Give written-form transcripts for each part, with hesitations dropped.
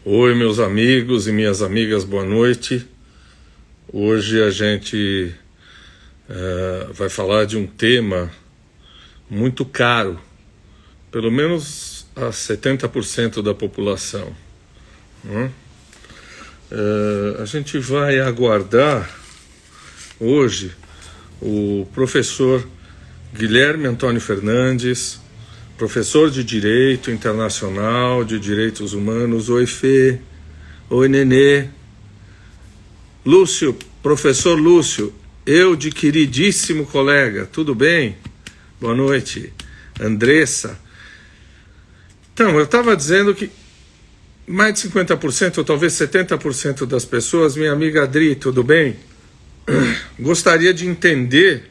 Oi, meus amigos e minhas amigas, boa noite. Hoje a gente vai falar de um tema muito caro, pelo menos a 70% da população, né? A gente vai aguardar hoje o professor Guilherme Antônio Fernandes, professor de Direito Internacional, de Direitos Humanos. Oi, Fê. Oi, Nenê. Lúcio, professor Lúcio, eu de queridíssimo colega, tudo bem? Boa noite. Andressa. Então, eu estava dizendo que mais de 50%, ou talvez 70% das pessoas, minha amiga Adri, tudo bem? Gostaria de entender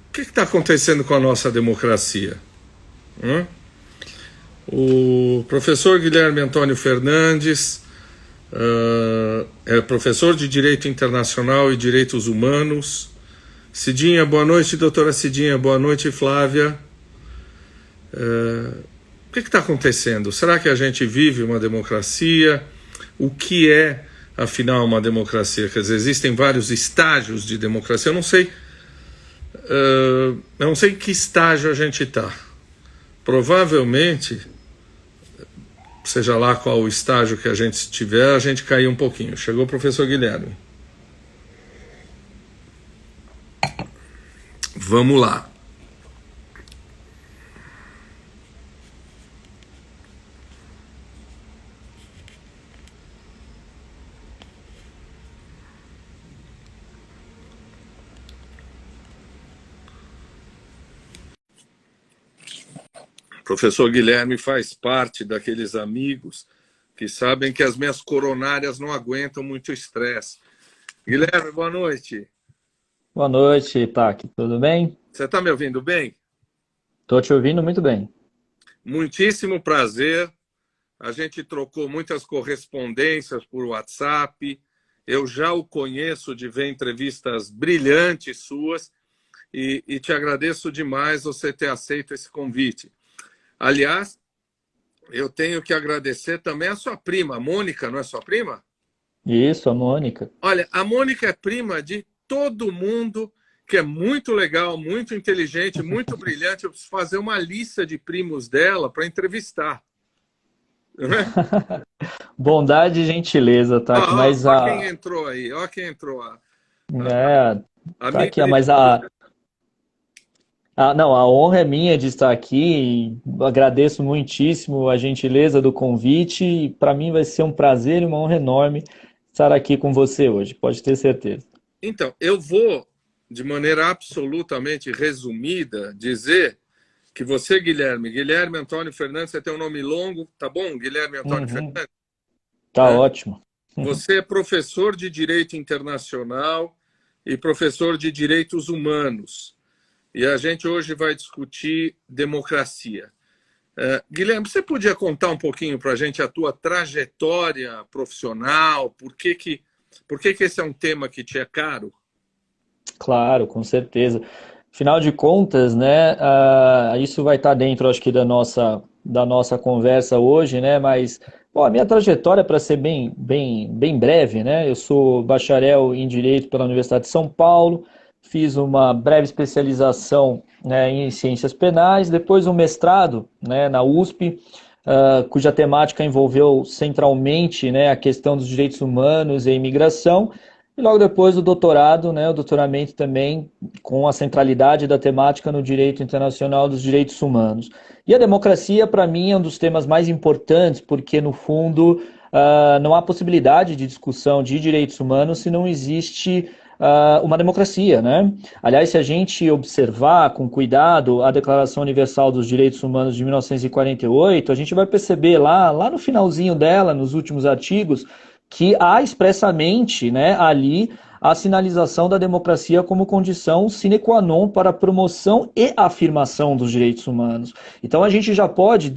o que está acontecendo com a nossa democracia. O professor Guilherme Antônio Fernandes é professor de Direito Internacional e Direitos Humanos. Cidinha, boa noite, doutora Cidinha, boa noite, Flávia. O que está acontecendo? Será que a gente vive uma democracia? O que é, afinal, uma democracia? Quer dizer, existem vários estágios de democracia. Eu não sei em que estágio a gente está. Provavelmente, seja lá qual o estágio que a gente estiver, a gente caiu um pouquinho. Chegou o professor Guilherme. Vamos lá. Professor Guilherme faz parte daqueles amigos que sabem que as minhas coronárias não aguentam muito estresse. Guilherme, boa noite. Boa noite, Itaque. Tudo bem? Você está me ouvindo bem? Estou te ouvindo muito bem. Muitíssimo prazer. A gente trocou muitas correspondências por WhatsApp. Eu já o conheço de ver entrevistas brilhantes suas e te agradeço demais você ter aceito esse convite. Aliás, eu tenho que agradecer também a sua prima, a Mônica, não é sua prima? Isso, a Mônica. Olha, a Mônica é prima de todo mundo, que é muito legal, muito inteligente, muito brilhante. Eu preciso fazer uma lista de primos dela para entrevistar. Bondade e gentileza, Itaque, mas Ó quem entrou aí, ó quem entrou. é, A tá minha aqui, mas não, a honra é minha de estar aqui. Agradeço muitíssimo a gentileza do convite e para mim vai ser um prazer e uma honra enorme estar aqui com você hoje, pode ter certeza. Então, eu vou, de maneira absolutamente resumida, dizer que você, Guilherme Antônio Fernandes, você tem um nome longo, tá bom? Guilherme Antônio Uhum, Fernandes. tá ótimo. Você é professor de Direito Internacional e professor de Direitos Humanos. E a gente hoje vai discutir democracia. Guilherme, você podia contar um pouquinho para a gente a tua trajetória profissional? Por que esse é um tema que te é caro? Claro, com certeza. Afinal de contas, né, isso vai estar dentro, acho que, da nossa conversa hoje, né, mas, bom, a minha trajetória, para ser bem breve, né, eu sou bacharel em Direito pela Universidade de São Paulo, fiz uma breve especialização, né, em Ciências Penais, depois um mestrado, né, na USP, cuja temática envolveu centralmente, né, a questão dos direitos humanos e a imigração, e logo depois o doutorado, né, o doutoramento também com a centralidade da temática no direito internacional dos direitos humanos. E a democracia, para mim, é um dos temas mais importantes, porque, no fundo, não há possibilidade de discussão de direitos humanos se não existe uma democracia, né? Aliás, se a gente observar com cuidado a Declaração Universal dos Direitos Humanos de 1948, a gente vai perceber lá no finalzinho dela, nos últimos artigos, que há expressamente, né, ali a sinalização da democracia como condição sine qua non para a promoção e afirmação dos direitos humanos. Então a gente já pode,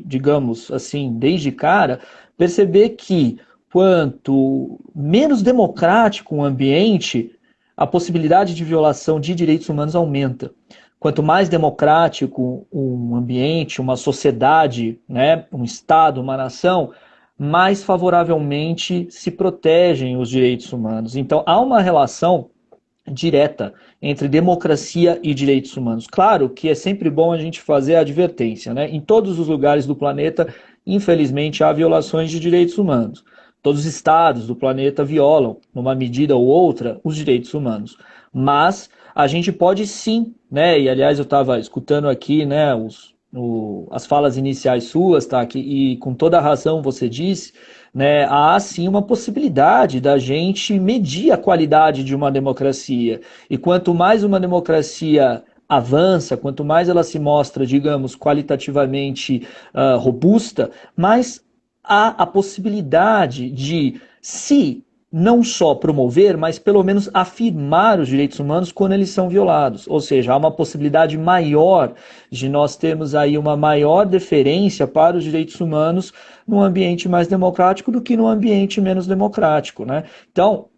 digamos assim, desde cara, perceber que quanto menos democrático o ambiente, a possibilidade de violação de direitos humanos aumenta. quanto mais democrático um ambiente, uma sociedade, né, um Estado, uma nação, mais favoravelmente se protegem os direitos humanos. Então, há uma relação direta entre democracia e direitos humanos. Claro que é sempre bom a gente fazer a advertência, né? Em todos os lugares do planeta, infelizmente, há violações de direitos humanos. Todos os estados do planeta violam, numa medida ou outra, os direitos humanos. Mas a gente pode sim, né? E aliás, eu estava escutando aqui, né, as falas iniciais suas, tá? E com toda a razão você disse, né, há sim uma possibilidade da gente medir a qualidade de uma democracia. E quanto mais uma democracia avança, quanto mais ela se mostra, digamos, qualitativamente robusta, mais há a possibilidade de, se não só promover, mas pelo menos afirmar os direitos humanos quando eles são violados. Ou seja, há uma possibilidade maior de nós termos aí uma maior deferência para os direitos humanos num ambiente mais democrático do que num ambiente menos democrático, né? Então,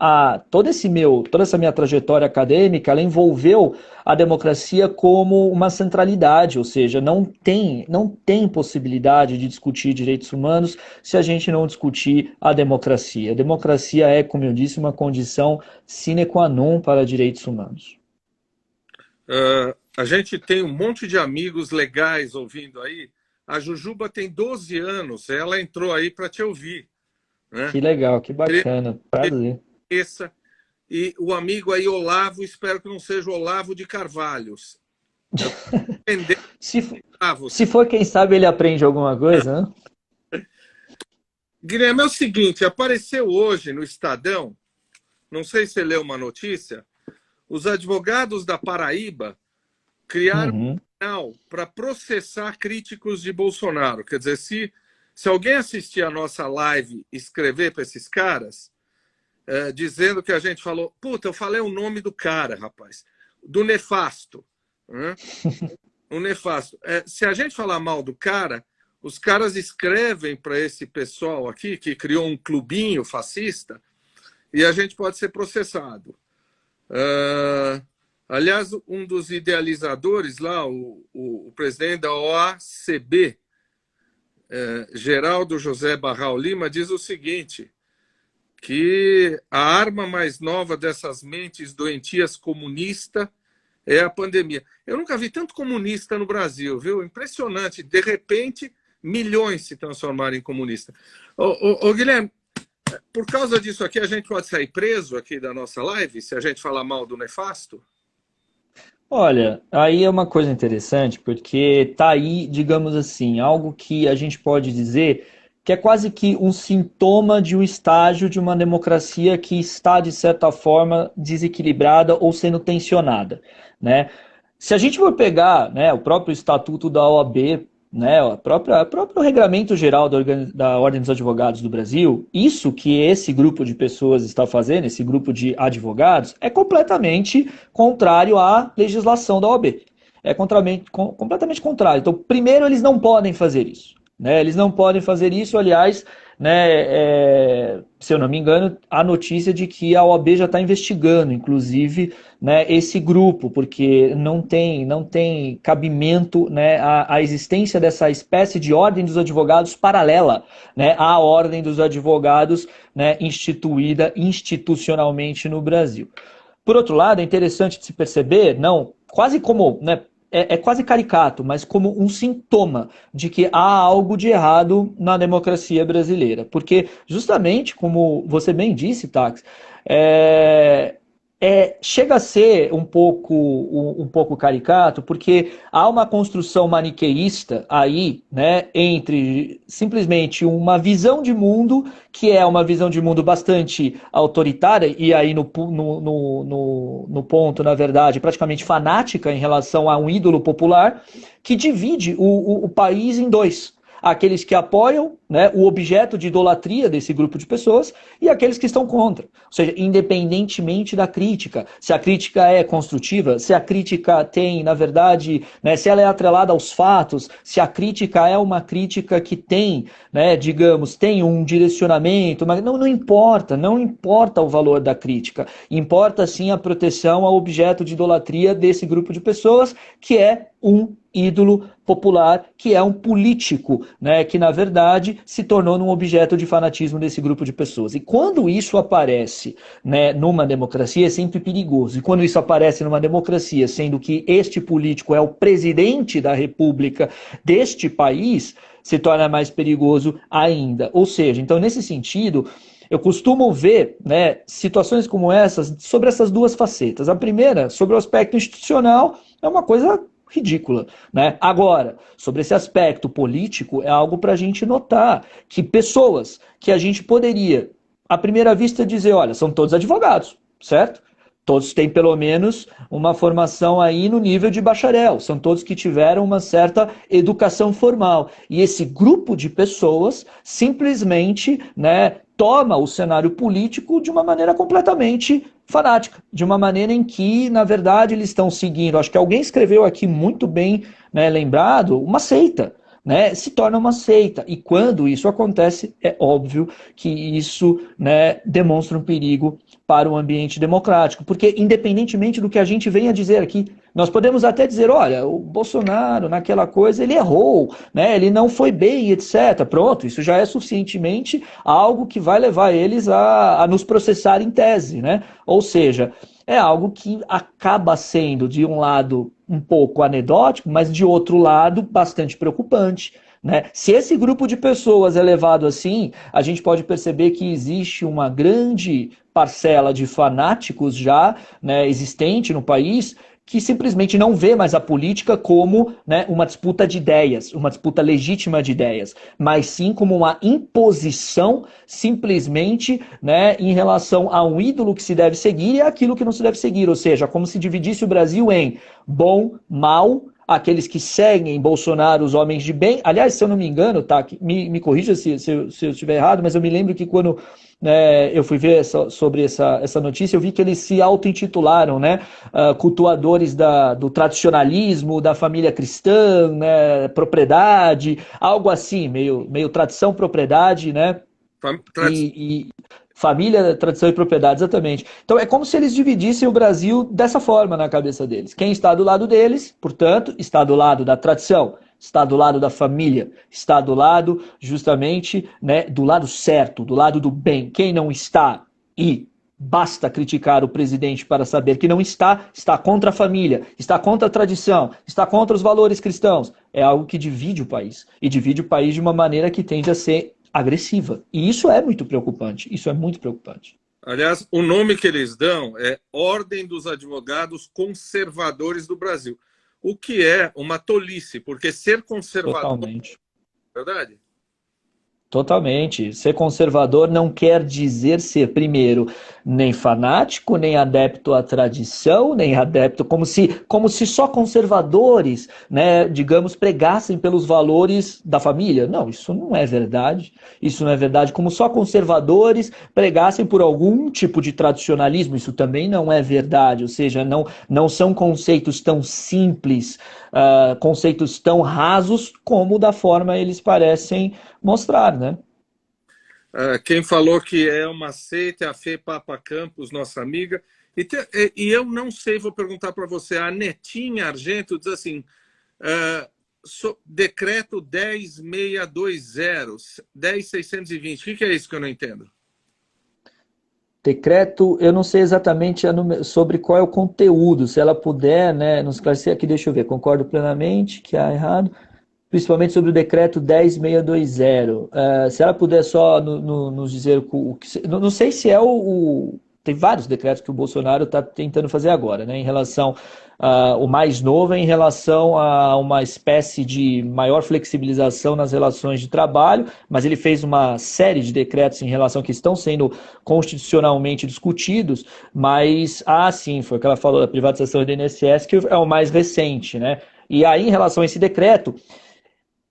toda essa minha trajetória acadêmica, ela envolveu a democracia como uma centralidade, ou seja, não tem possibilidade de discutir direitos humanos se a gente não discutir a democracia. A democracia é, como eu disse, uma condição sine qua non para direitos humanos. A gente tem um monte de amigos legais ouvindo aí. A Jujuba tem 12 anos, ela entrou aí para te ouvir, né? Que legal, que bacana, prazer. E o amigo aí, Olavo, espero que não seja o Olavo de Carvalhos. Se for, quem sabe ele aprende alguma coisa, né? Guilherme, é o seguinte, apareceu hoje no Estadão, não sei se você leu uma notícia, os advogados da Paraíba criaram um canal para processar críticos de Bolsonaro. Quer dizer, se alguém assistir a nossa live e escrever para esses caras, dizendo que a gente falou, puta, eu falei o nome do cara, rapaz, do nefasto. Né? O nefasto. Se a gente falar mal do cara, os caras escrevem para esse pessoal aqui, que criou um clubinho fascista, e a gente pode ser processado. Aliás, um dos idealizadores lá, o presidente da OACB, Geraldo José Barral Lima, diz o seguinte, que a arma mais nova dessas mentes doentias comunista é a pandemia. Eu nunca vi tanto comunista no Brasil, viu? Impressionante. De repente, milhões se transformaram em comunista. Ô, Guilherme, por causa disso aqui, a gente pode sair preso aqui da nossa live, se a gente falar mal do nefasto? Olha, aí é uma coisa interessante, porque tá aí, digamos assim, algo que a gente pode dizer que é quase que um sintoma de um estágio de uma democracia que está, de certa forma, desequilibrada ou sendo tensionada, né? Se a gente for pegar, né, o próprio estatuto da OAB, né, o próprio regramento geral da Ordem dos Advogados do Brasil, isso que esse grupo de pessoas está fazendo, esse grupo de advogados, é completamente contrário à legislação da OAB. É completamente contrário. Então, primeiro, eles não podem fazer isso. Né? Eles não podem fazer isso, aliás, né, se eu não me engano, a notícia de que a OAB já está investigando, inclusive, né, esse grupo, porque não tem cabimento, né, a existência dessa espécie de ordem dos advogados paralela, né, à ordem dos advogados, né, instituída institucionalmente no Brasil. Por outro lado, é interessante de se perceber, quase como, né, é quase caricato, mas como um sintoma de que há algo de errado na democracia brasileira. Porque, justamente, como você bem disse, Tax, chega a ser um pouco caricato, porque há uma construção maniqueísta aí, né, entre simplesmente uma visão de mundo, que é uma visão de mundo bastante autoritária, e aí no ponto, na verdade, praticamente fanática em relação a um ídolo popular, que divide o país em dois. Aqueles que apoiam né, o objeto de idolatria desse grupo de pessoas e aqueles que estão contra. Ou seja, independentemente da crítica, se a crítica é construtiva, se a crítica tem, na verdade, né, se ela é atrelada aos fatos, se a crítica é uma crítica que tem, né, digamos, tem um direcionamento, mas não importa, não importa o valor da crítica, importa sim a proteção ao objeto de idolatria desse grupo de pessoas, que é um ídolo popular, que é um político, né, que na verdade se tornou num objeto de fanatismo desse grupo de pessoas. E quando isso aparece, né, numa democracia, é sempre perigoso. E quando isso aparece numa democracia, sendo que este político é o presidente da república deste país, se torna mais perigoso ainda. Ou seja, então nesse sentido, eu costumo ver, né, situações como essas sobre essas duas facetas. A primeira, sobre o aspecto institucional, é uma coisa ridícula, né? Agora, sobre esse aspecto político, é algo para a gente notar que pessoas que a gente poderia, à primeira vista, dizer, olha, são todos advogados, certo? Todos têm pelo menos uma formação aí no nível de bacharel, são todos que tiveram uma certa educação formal. E esse grupo de pessoas simplesmente, né, toma o cenário político de uma maneira completamente fanática, de uma maneira em que, na verdade, eles estão seguindo, acho que alguém escreveu aqui muito bem, né, lembrado, uma seita, né, se torna uma seita. E quando isso acontece, é óbvio que isso, né, demonstra um perigo para o ambiente democrático. Porque, independentemente do que a gente venha dizer aqui, nós podemos até dizer, olha, o Bolsonaro, naquela coisa, ele errou, né, ele não foi bem, etc. Pronto, isso já é suficientemente algo que vai levar eles a nos processar em tese, né? Ou seja, é algo que acaba sendo, de um lado, um pouco anedótico, mas de outro lado, bastante preocupante, né? Se esse grupo de pessoas é levado assim, a gente pode perceber que existe uma grande parcela de fanáticos já, né, existente no país, que simplesmente não vê mais a política como, né, uma disputa de ideias, uma disputa legítima de ideias, mas sim como uma imposição simplesmente, né, em relação a um ídolo que se deve seguir e aquilo que não se deve seguir, ou seja, como se dividisse o Brasil em bom, mal, aqueles que seguem Bolsonaro, os homens de bem. Aliás, se eu não me engano, tá, me corrija se eu estiver errado, mas eu me lembro que quando eu fui ver sobre essa notícia, eu vi que eles se auto-intitularam, né, cultuadores do tradicionalismo, da família cristã, né, propriedade, algo assim, meio tradição, propriedade, né, e família, tradição e propriedade, exatamente. Então é como se eles dividissem o Brasil dessa forma na cabeça deles. Quem está do lado deles, portanto, está do lado da tradição, está do lado da família, está do lado, justamente, né, do lado certo, do lado do bem. Quem não está, e basta criticar o presidente para saber que não está, está contra a família, está contra a tradição, está contra os valores cristãos. É algo que divide o país. E divide o país de uma maneira que tende a ser agressiva. E isso é muito preocupante. Isso é muito preocupante. Aliás, o nome que eles dão é Ordem dos Advogados Conservadores do Brasil. O que é uma tolice, porque ser conservador... Totalmente. Verdade? Totalmente. Ser conservador não quer dizer ser, primeiro, nem fanático, nem adepto à tradição, nem adepto, como se só conservadores, né, digamos, pregassem pelos valores da família. Não, isso não é verdade. Isso não é verdade. Como só conservadores pregassem por algum tipo de tradicionalismo, isso também não é verdade. Ou seja, não são conceitos tão simples, conceitos tão rasos como da forma eles parecem mostrar, né? Quem falou que é uma seita é a Fê Papa Campos, nossa amiga. E eu não sei, vou perguntar para você, a Netinha Argento diz assim, decreto 10.620, 10.620, o que é isso que eu não entendo? Decreto, eu não sei exatamente sobre qual é o conteúdo, se ela puder, né, nos esclarecer aqui, deixa eu ver, concordo plenamente que há errado, principalmente sobre o decreto 10.620. Se ela puder só nos dizer o que... Não sei se é tem vários decretos que o Bolsonaro está tentando fazer agora, né, em relação... o mais novo é em relação a uma espécie de maior flexibilização nas relações de trabalho, mas ele fez uma série de decretos em relação que estão sendo constitucionalmente discutidos, mas, sim, foi o que ela falou da privatização do INSS, que é o mais recente, né? E aí, em relação a esse decreto,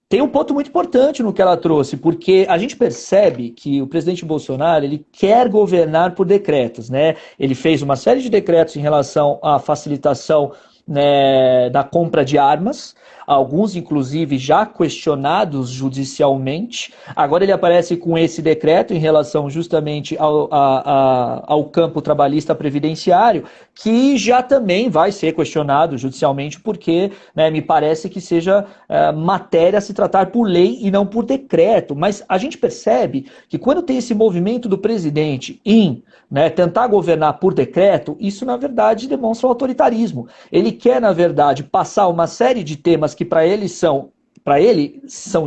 Tem um ponto muito importante no que ela trouxe, porque a gente percebe que o presidente Bolsonaro ele quer governar por decretos, né? Ele fez uma série de decretos em relação à facilitação, né, da compra de armas, alguns inclusive já questionados judicialmente. Agora ele aparece com esse decreto em relação justamente ao campo trabalhista previdenciário, que já também vai ser questionado judicialmente, porque, né, me parece que seja matéria a se tratar por lei e não por decreto. Mas a gente percebe que quando tem esse movimento do presidente em, né, tentar governar por decreto, isso na verdade demonstra o autoritarismo. Ele quer, na verdade, passar uma série de temas que para ele são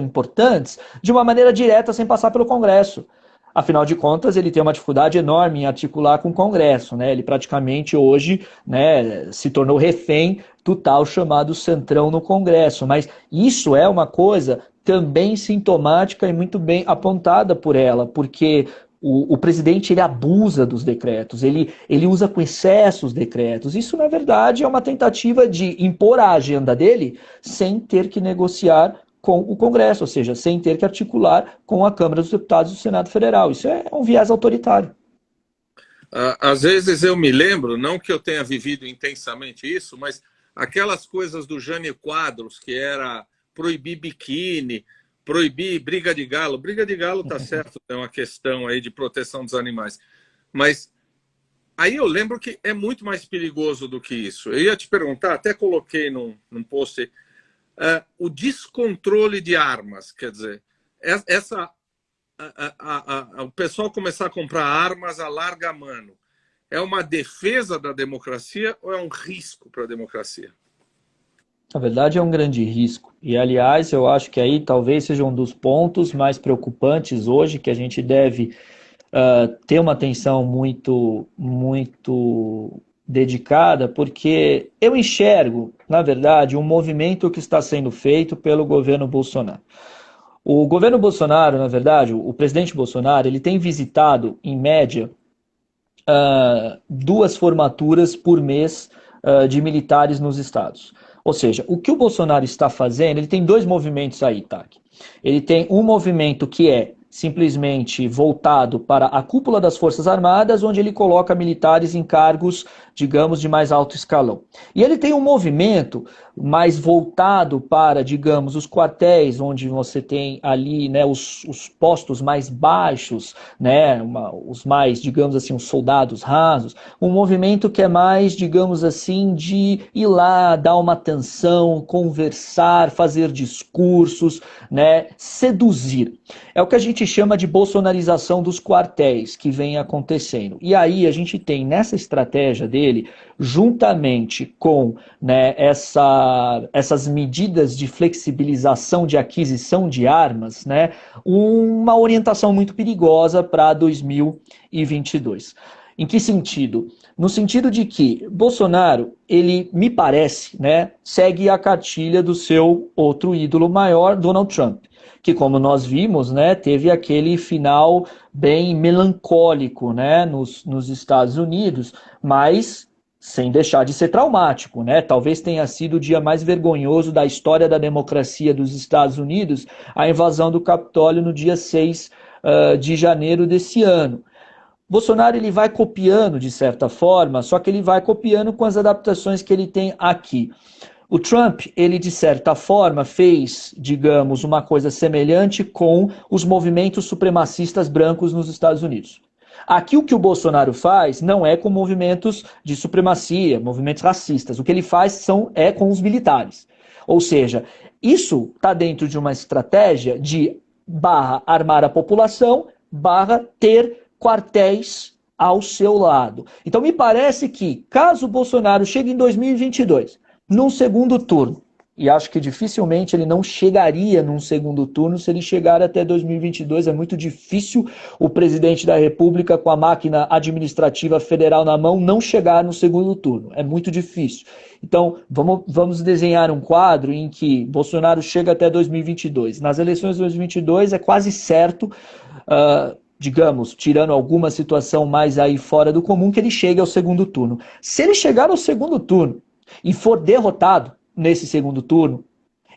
importantes de uma maneira direta, sem passar pelo Congresso. Afinal de contas, ele tem uma dificuldade enorme em articular com o Congresso, né? Ele praticamente hoje, né, se tornou refém do tal chamado centrão no Congresso. Mas isso é uma coisa também sintomática e muito bem apontada por ela, porque o presidente ele abusa dos decretos, ele usa com excesso os decretos. Isso, na verdade, é uma tentativa de impor a agenda dele sem ter que negociar com o Congresso, ou seja, sem ter que articular com a Câmara dos Deputados do Senado Federal. Isso é um viés autoritário. Às vezes eu me lembro, não que eu tenha vivido intensamente isso, mas aquelas coisas do Jânio Quadros, que era proibir biquíni, proibir briga de galo. Briga de galo tá certo, é uma questão aí de proteção dos animais. Mas aí eu lembro que é muito mais perigoso do que isso. Eu ia te perguntar, até coloquei num post, o descontrole de armas, quer dizer, o pessoal começar a comprar armas a larga mano, é uma defesa da democracia ou é um risco para a democracia? Na verdade, é um grande risco. E, aliás, eu acho que aí talvez seja um dos pontos mais preocupantes hoje, que a gente deve ter uma atenção muito dedicada, porque eu enxergo, na verdade, um movimento que está sendo feito pelo governo Bolsonaro. O governo Bolsonaro, na verdade, o presidente Bolsonaro, ele tem visitado, em média, 2 formaturas por mês de militares nos estados. Ou seja, o que o Bolsonaro está fazendo, ele tem 2 movimentos aí, Taki. Ele tem um movimento que é simplesmente voltado para a cúpula das Forças Armadas, onde ele coloca militares em cargos, digamos, de mais alto escalão. E ele tem um movimento mais voltado para, digamos, os quartéis, onde você tem ali, né, os postos mais baixos, né, os mais, digamos assim, os soldados rasos. Um movimento que é mais, digamos assim, de ir lá, dar uma atenção, conversar, fazer discursos, né, seduzir. É o que a gente chama de bolsonarização dos quartéis que vem acontecendo. E aí a gente tem nessa estratégia dele, juntamente com, né, essas medidas de flexibilização de aquisição de armas, né, uma orientação muito perigosa para 2022. Em que sentido? No sentido de que Bolsonaro, ele me parece, né, segue a cartilha do seu outro ídolo maior, Donald Trump, que, como nós vimos, né, teve aquele final bem melancólico, né, nos Estados Unidos, mas sem deixar de ser traumático, né? Talvez tenha sido o dia mais vergonhoso da história da democracia dos Estados Unidos, a invasão do Capitólio no dia 6 de janeiro desse ano. Bolsonaro ele vai copiando de certa forma, só que ele vai copiando com as adaptações que ele tem aqui. O Trump, ele de certa forma fez, digamos, uma coisa semelhante com os movimentos supremacistas brancos nos Estados Unidos. Aqui o que o Bolsonaro faz não é com movimentos de supremacia, movimentos racistas. O que ele faz é com os militares. Ou seja, isso está dentro de uma estratégia de armar a população, ter quartéis ao seu lado. Então me parece que, caso o Bolsonaro chegue em 2022, num segundo turno, e acho que dificilmente ele não chegaria num segundo turno se ele chegar até 2022. É muito difícil o presidente da República, com a máquina administrativa federal na mão, não chegar no segundo turno. É muito difícil. Então, vamos desenhar um quadro em que Bolsonaro chega até 2022. Nas eleições de 2022 é quase certo, digamos, tirando alguma situação mais aí fora do comum, que ele chegue ao segundo turno. Se ele chegar ao segundo turno e for derrotado nesse segundo turno,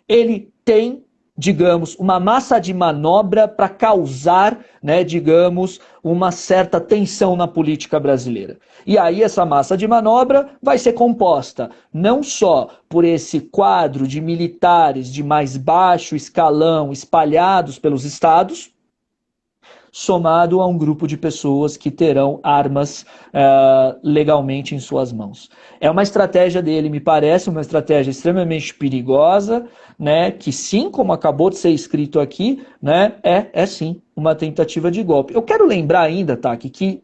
ele tem digamos, uma massa de manobra para causar, né, digamos, uma certa tensão na política brasileira. E aí essa massa de manobra vai ser composta não só por esse quadro de militares de mais baixo escalão espalhados pelos estados, somado a um grupo de pessoas que terão armas legalmente em suas mãos. É uma estratégia dele, me parece, uma estratégia extremamente perigosa, né, que sim, como acabou de ser escrito aqui, né, é sim uma tentativa de golpe. Eu quero lembrar ainda, Taki, que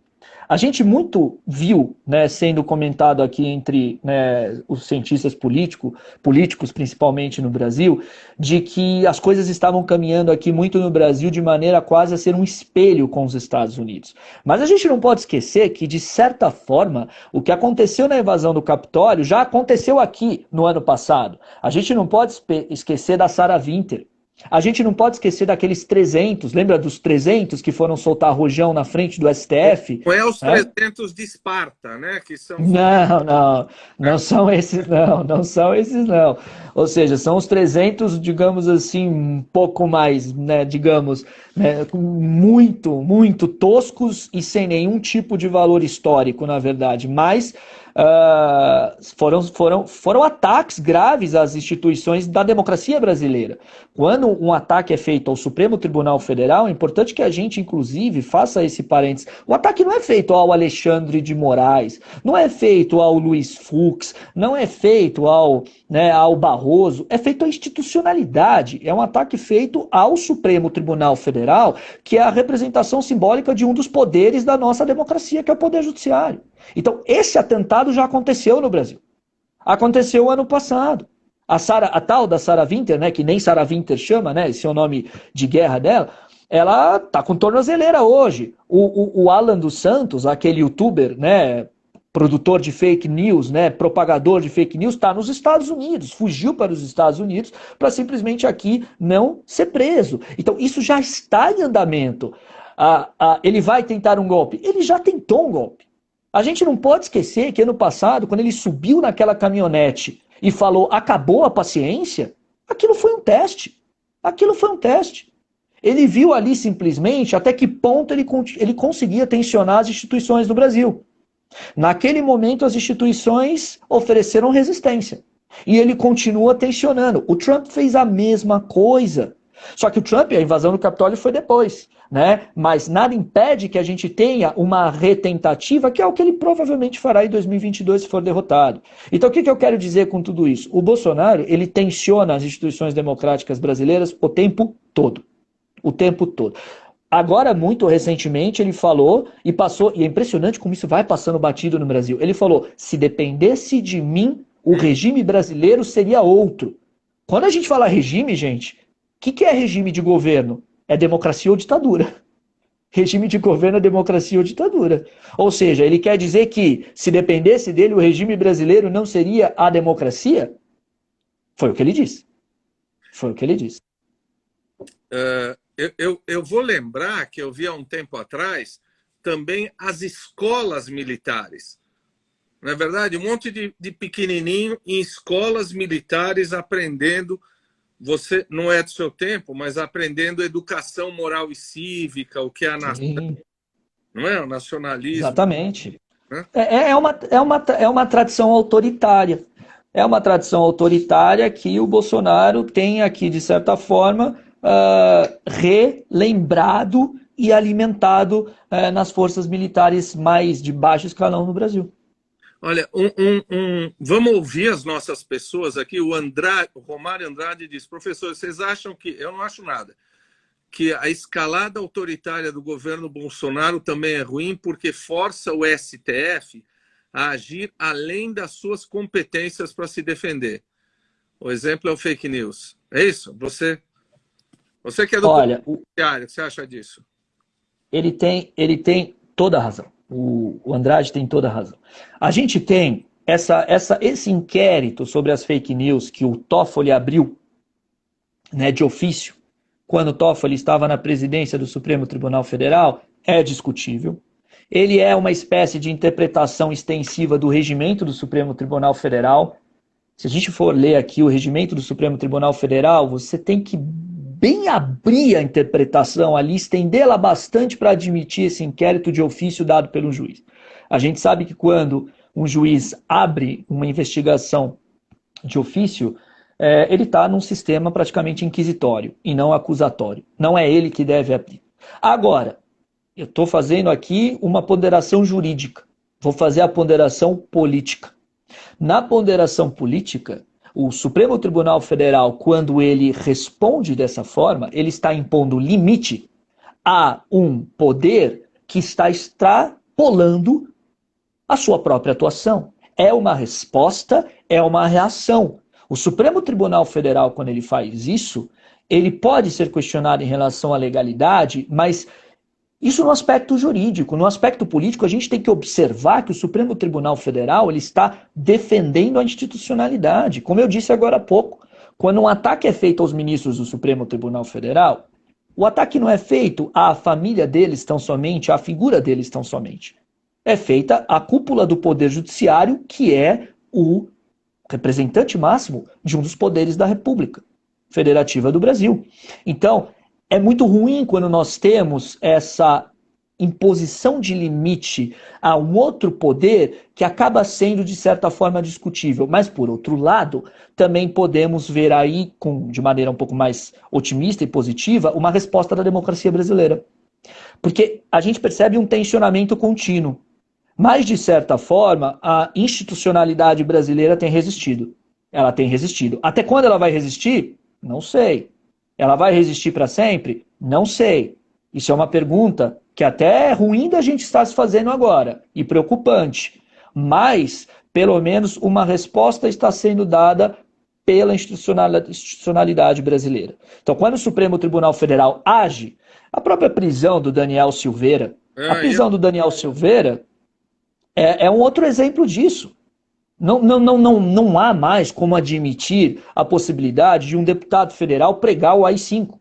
a gente muito viu, né, sendo comentado aqui entre, né, os cientistas políticos, principalmente no Brasil, de que as coisas estavam caminhando aqui muito no Brasil de maneira quase a ser um espelho com os Estados Unidos. Mas a gente não pode esquecer que, de certa forma, o que aconteceu na invasão do Capitólio já aconteceu aqui no ano passado. A gente não pode esquecer da Sarah Winter. A gente não pode esquecer daqueles 300, lembra dos 300 que foram soltar rojão na frente do STF? Não é os 300 de Esparta, né? Que são... Não são esses não são esses não. Ou seja, são os 300, digamos assim, um pouco mais, né, digamos, né, muito toscos e sem nenhum tipo de valor histórico, na verdade, mas foram ataques graves às instituições da democracia brasileira. Quando um ataque é feito ao Supremo Tribunal Federal, é importante que a gente, inclusive, faça esse parênteses. O ataque não é feito ao Alexandre de Moraes, não é feito ao Luiz Fux, não é feito ao Barroso, é feito à institucionalidade. É um ataque feito ao Supremo Tribunal Federal, que é a representação simbólica de um dos poderes da nossa democracia, que é o Poder Judiciário. Então, esse atentado já aconteceu no Brasil. Aconteceu ano passado. A tal da Sarah Winter, né, que nem Sarah Winter chama, né, esse é o nome de guerra dela, ela tá com tornozeleira hoje. O Alan dos Santos, aquele youtuber, né, produtor de fake news, né, propagador de fake news, está nos Estados Unidos, fugiu para os Estados Unidos para simplesmente aqui não ser preso. Então, isso já está em andamento. Ele vai tentar um golpe? Ele já tentou um golpe. A gente não pode esquecer que ano passado, quando ele subiu naquela caminhonete e falou, acabou a paciência, aquilo foi um teste. Aquilo foi um teste. Ele viu ali simplesmente até que ponto ele conseguia tensionar as instituições do Brasil. Naquele momento, as instituições ofereceram resistência. E ele continua tensionando. O Trump fez a mesma coisa. Só que o Trump, a invasão do Capitólio foi depois, né? Mas nada impede que a gente tenha uma retentativa, que é o que ele provavelmente fará em 2022 se for derrotado. Então o que eu quero dizer com tudo isso? O Bolsonaro, ele tensiona as instituições democráticas brasileiras o tempo todo. O tempo todo. Agora, muito recentemente, ele falou e passou, e é impressionante como isso vai passando batido no Brasil. Ele falou, se dependesse de mim, o regime brasileiro seria outro. Quando a gente fala regime, gente, o que é regime de governo? É democracia ou ditadura. Regime de governo é democracia ou ditadura. Ou seja, ele quer dizer que, se dependesse dele, o regime brasileiro não seria a democracia? Foi o que ele disse. Foi o que ele disse. Eu vou lembrar que eu vi há um tempo atrás também as escolas militares. Na verdade, um monte de pequenininho em escolas militares aprendendo. Você não é do seu tempo, mas aprendendo educação moral e cívica, o que é a nação, não é? O nacionalismo. Exatamente. Né? É uma tradição autoritária. É uma tradição autoritária que o Bolsonaro tem aqui, de certa forma, relembrado e alimentado nas forças militares mais de baixo escalão no Brasil. Olha, vamos ouvir as nossas pessoas aqui. O Romário Andrade diz, professor, vocês acham que... Eu não acho nada. Que a escalada autoritária do governo Bolsonaro também é ruim porque força o STF a agir além das suas competências para se defender. O exemplo é o fake news. É isso? Você que é do judiciário, o que você acha disso? Ele tem toda a razão. O Andrade tem toda a razão. A gente tem esse inquérito sobre as fake news que o Toffoli abriu, né, de ofício, quando o Toffoli estava na presidência do Supremo Tribunal Federal, é discutível. Ele é uma espécie de interpretação extensiva do regimento do Supremo Tribunal Federal. Se a gente for ler aqui o regimento do Supremo Tribunal Federal, você tem que bem abrir a interpretação ali, estendê-la bastante para admitir esse inquérito de ofício dado pelo juiz. A gente sabe que quando um juiz abre uma investigação de ofício, ele está num sistema praticamente inquisitório e não acusatório. Não é ele que deve abrir. Agora, eu estou fazendo aqui uma ponderação jurídica. Vou fazer a ponderação política. Na ponderação política, o Supremo Tribunal Federal, quando ele responde dessa forma, ele está impondo limite a um poder que está extrapolando a sua própria atuação. É uma resposta, é uma reação. O Supremo Tribunal Federal, quando ele faz isso, ele pode ser questionado em relação à legalidade, mas isso no aspecto jurídico. No aspecto político, a gente tem que observar que o Supremo Tribunal Federal ele está defendendo a institucionalidade. Como eu disse agora há pouco, quando um ataque é feito aos ministros do Supremo Tribunal Federal, o ataque não é feito à família deles tão somente, à figura deles tão somente. É feita à cúpula do Poder Judiciário, que é o representante máximo de um dos poderes da República Federativa do Brasil. Então, é muito ruim quando nós temos essa imposição de limite a um outro poder que acaba sendo, de certa forma, discutível. Mas, por outro lado, também podemos ver aí, de maneira um pouco mais otimista e positiva, uma resposta da democracia brasileira. Porque a gente percebe um tensionamento contínuo. Mas, de certa forma, a institucionalidade brasileira tem resistido. Ela tem resistido. Até quando ela vai resistir? Não sei. Ela vai resistir para sempre? Não sei. Isso é uma pergunta que até é ruim da gente estar se fazendo agora, e preocupante. Mas, pelo menos, uma resposta está sendo dada pela institucionalidade brasileira. Então, quando o Supremo Tribunal Federal age, a própria prisão do Daniel Silveira, é um outro exemplo disso. Não há mais como admitir a possibilidade de um deputado federal pregar o AI-5.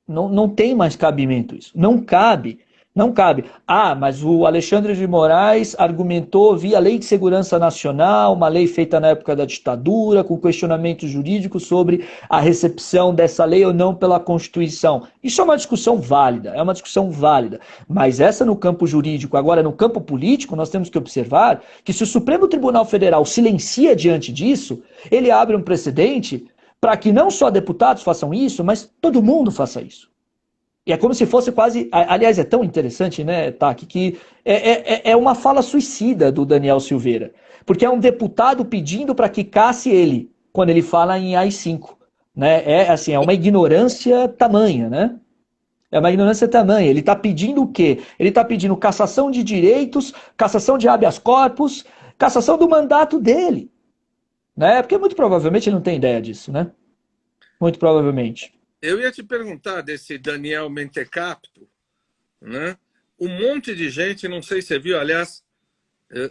Não tem mais cabimento isso. Não cabe. Não cabe. Ah, mas o Alexandre de Moraes argumentou via Lei de Segurança Nacional, uma lei feita na época da ditadura, com questionamento jurídico sobre a recepção dessa lei ou não pela Constituição. Isso é uma discussão válida, Mas essa no campo jurídico, agora no campo político, nós temos que observar que se o Supremo Tribunal Federal silencia diante disso, ele abre um precedente para que não só deputados façam isso, mas todo mundo faça isso. E é como se fosse quase... Aliás, é tão interessante, né, Taki, que é uma fala suicida do Daniel Silveira. Porque é um deputado pedindo para que casse ele, quando ele fala em AI-5. Né? É uma ignorância tamanha, né? É uma ignorância tamanha. Ele está pedindo o quê? Ele está pedindo cassação de direitos, cassação de habeas corpus, cassação do mandato dele. Né? Porque muito provavelmente ele não tem ideia disso, né? Muito provavelmente. Eu ia te perguntar desse Daniel Mentecapto, né? Um monte de gente, não sei se você viu, aliás,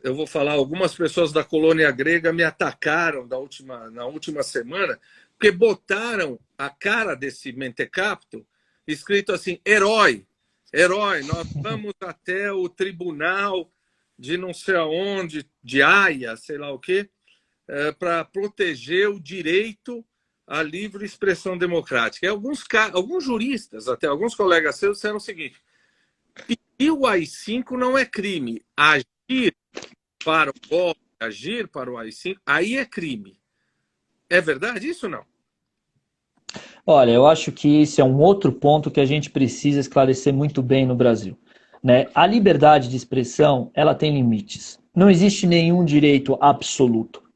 eu vou falar, algumas pessoas da colônia grega me atacaram na última semana, porque botaram a cara desse Mentecapto escrito assim, herói, nós vamos até o tribunal de não sei aonde, de Haia, sei lá o quê, para proteger o direito à livre expressão democrática. E alguns juristas, até alguns colegas seus, disseram o seguinte: pedir o AI-5 não é crime. Agir para o golpe, agir para o AI-5, aí é crime. É verdade isso ou não? Olha, eu acho que esse é um outro ponto que a gente precisa esclarecer muito bem no Brasil. Né? A liberdade de expressão, ela tem limites. Não existe nenhum direito absoluto.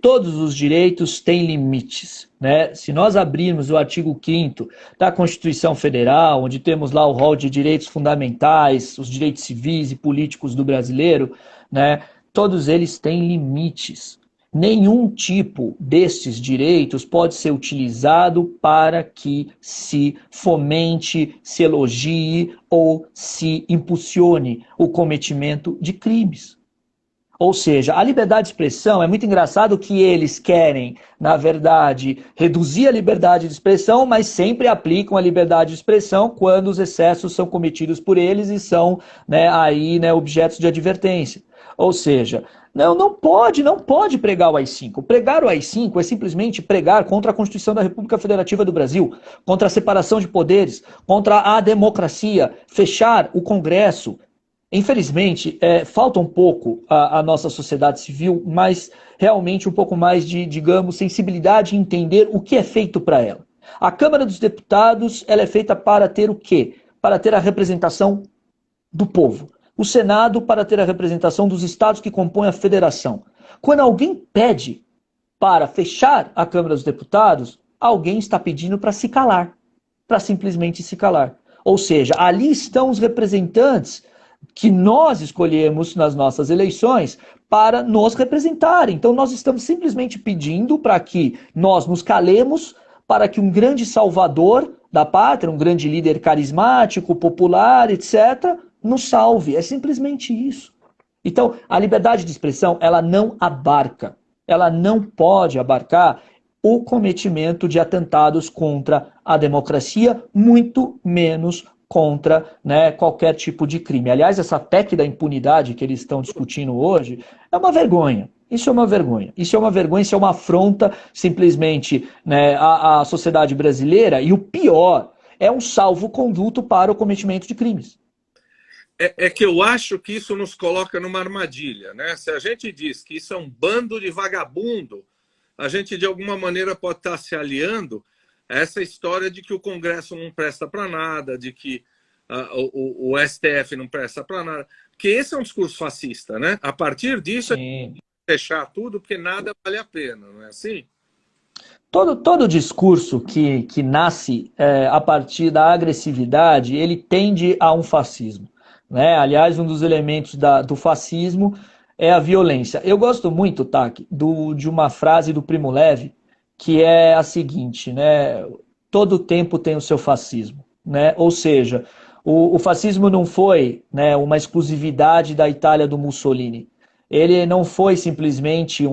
Todos os direitos têm limites. Né? Se nós abrirmos o artigo 5º da Constituição Federal, onde temos lá o rol de direitos fundamentais, os direitos civis e políticos do brasileiro, né? Todos eles têm limites. Nenhum tipo desses direitos pode ser utilizado para que se fomente, se elogie ou se impulsione o cometimento de crimes. Ou seja, a liberdade de expressão, é muito engraçado que eles querem, na verdade, reduzir a liberdade de expressão, mas sempre aplicam a liberdade de expressão quando os excessos são cometidos por eles e são, né, aí, né, objetos de advertência. Ou seja, não pode pregar o AI-5. Pregar o AI-5 é simplesmente pregar contra a Constituição da República Federativa do Brasil, contra a separação de poderes, contra a democracia, fechar o Congresso. Infelizmente, falta um pouco a nossa sociedade civil, mas realmente um pouco mais de, digamos, sensibilidade em entender o que é feito para ela. A Câmara dos Deputados, ela é feita para ter o quê? Para ter a representação do povo. O Senado para ter a representação dos estados que compõem a federação. Quando alguém pede para fechar a Câmara dos Deputados, alguém está pedindo para se calar, para simplesmente se calar. Ou seja, ali estão os representantes que nós escolhemos nas nossas eleições para nos representarem. Então nós estamos simplesmente pedindo para que nós nos calemos, para que um grande salvador da pátria, um grande líder carismático, popular, etc., nos salve. É simplesmente isso. Então, a liberdade de expressão, ela não abarca, ela não pode abarcar o cometimento de atentados contra a democracia, muito menos contra, né, qualquer tipo de crime. Aliás, essa PEC da impunidade que eles estão discutindo hoje é uma vergonha. Isso é uma vergonha. Isso é uma vergonha, isso é uma afronta simplesmente, né, à sociedade brasileira. E o pior, é um salvo-conduto para o cometimento de crimes. É que eu acho que isso nos coloca numa armadilha, né? Se a gente diz que isso é um bando de vagabundo, a gente de alguma maneira pode estar se aliando a essa história de que o Congresso não presta para nada, de que o STF não presta para nada, porque esse é um discurso fascista, né? A partir disso, a gente fechar tudo, porque nada vale a pena, não é assim? Todo discurso que nasce a partir da agressividade, ele tende a um fascismo. Né? Aliás, um dos elementos do fascismo é a violência. Eu gosto muito, Taki, de uma frase do Primo Levi, que é a seguinte, né? Todo tempo tem o seu fascismo. Né? Ou seja, o fascismo não foi, né, uma exclusividade da Itália do Mussolini. Ele não foi simplesmente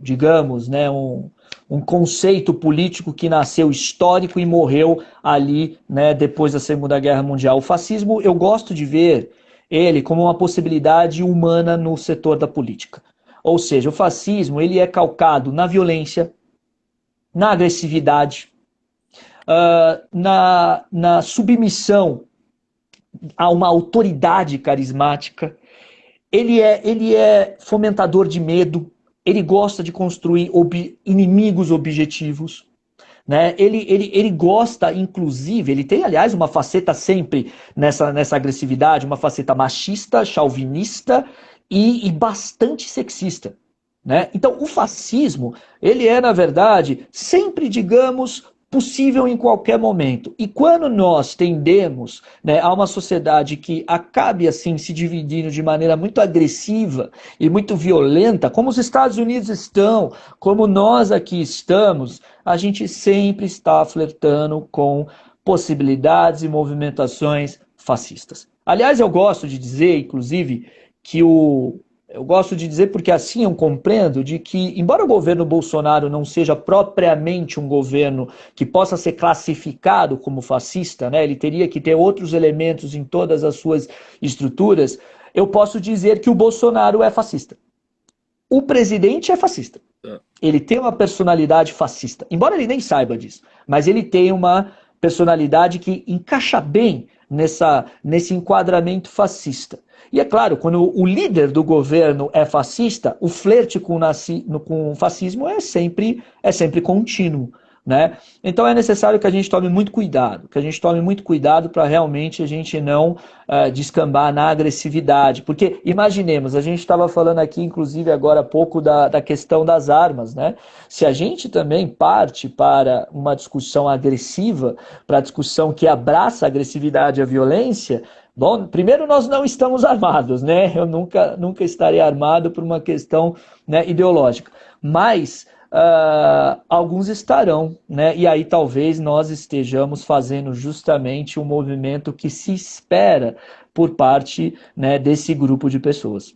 digamos, né, um conceito político que nasceu histórico e morreu ali, né, depois da Segunda Guerra Mundial. O fascismo, eu gosto de ver ele como uma possibilidade humana no setor da política. Ou seja, o fascismo ele é calcado na violência, na agressividade, na submissão a uma autoridade carismática. Ele é fomentador de medo, ele gosta de construir inimigos objetivos, né? Ele gosta, inclusive, ele tem, aliás, uma faceta sempre nessa agressividade, uma faceta machista, chauvinista e bastante sexista. Né? Então, o fascismo, ele é, na verdade, sempre, digamos, possível em qualquer momento. E quando nós tendemos, né, a uma sociedade que acabe assim se dividindo de maneira muito agressiva e muito violenta, como os Estados Unidos estão, como nós aqui estamos, a gente sempre está flertando com possibilidades e movimentações fascistas. Aliás, eu gosto de dizer, inclusive, que eu gosto de dizer porque assim eu compreendo de que, embora o governo Bolsonaro não seja propriamente um governo que possa ser classificado como fascista, né, ele teria que ter outros elementos em todas as suas estruturas, eu posso dizer que o Bolsonaro é fascista. O presidente é fascista. Ele tem uma personalidade fascista, embora ele nem saiba disso, mas ele tem uma personalidade que encaixa bem nesse enquadramento fascista. E é claro, quando o líder do governo é fascista, o flerte com o fascismo é sempre contínuo. Né? Então é necessário que a gente tome muito cuidado, para realmente a gente não descambar na agressividade. Porque, imaginemos, a gente estava falando aqui, inclusive agora há pouco, da questão das armas. Né? Se a gente também parte para uma discussão agressiva, para a discussão que abraça a agressividade e a violência, bom, primeiro nós não estamos armados, né? Eu nunca estarei armado por uma questão, né, ideológica. Mas alguns estarão, né? E aí talvez nós estejamos fazendo justamente o movimento que se espera por parte, né, desse grupo de pessoas.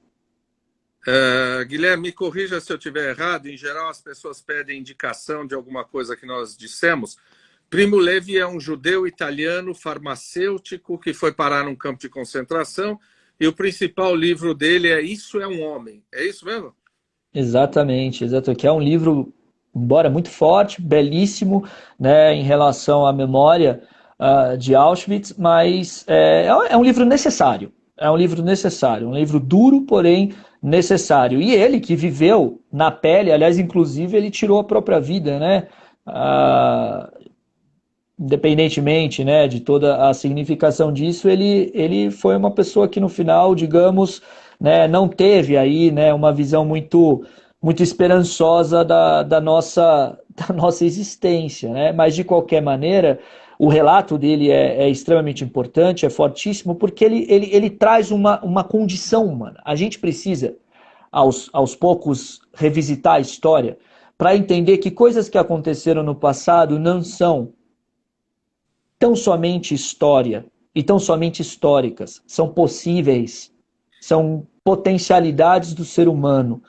Guilherme, me corrija se eu estiver errado. Em geral, as pessoas pedem indicação de alguma coisa que nós dissemos. Primo Levi é um judeu italiano farmacêutico que foi parar num campo de concentração e o principal livro dele é Isso é um Homem. É isso mesmo? Exatamente, exato. Que é um livro, embora muito forte, belíssimo, né, em relação à memória de Auschwitz, mas é um livro necessário. É um livro necessário, um livro duro, porém necessário. E ele que viveu na pele, aliás, inclusive, ele tirou a própria vida, né? Ah, independentemente, né, de toda a significação disso, ele foi uma pessoa que no final, digamos, né, não teve aí, né, uma visão muito esperançosa da nossa existência, né? Mas de qualquer maneira, o relato dele é extremamente importante, é fortíssimo, porque ele traz uma condição humana. A gente precisa, aos poucos, revisitar a história para entender que coisas que aconteceram no passado não são tão somente história e tão somente históricas, são possíveis, são potencialidades do ser humano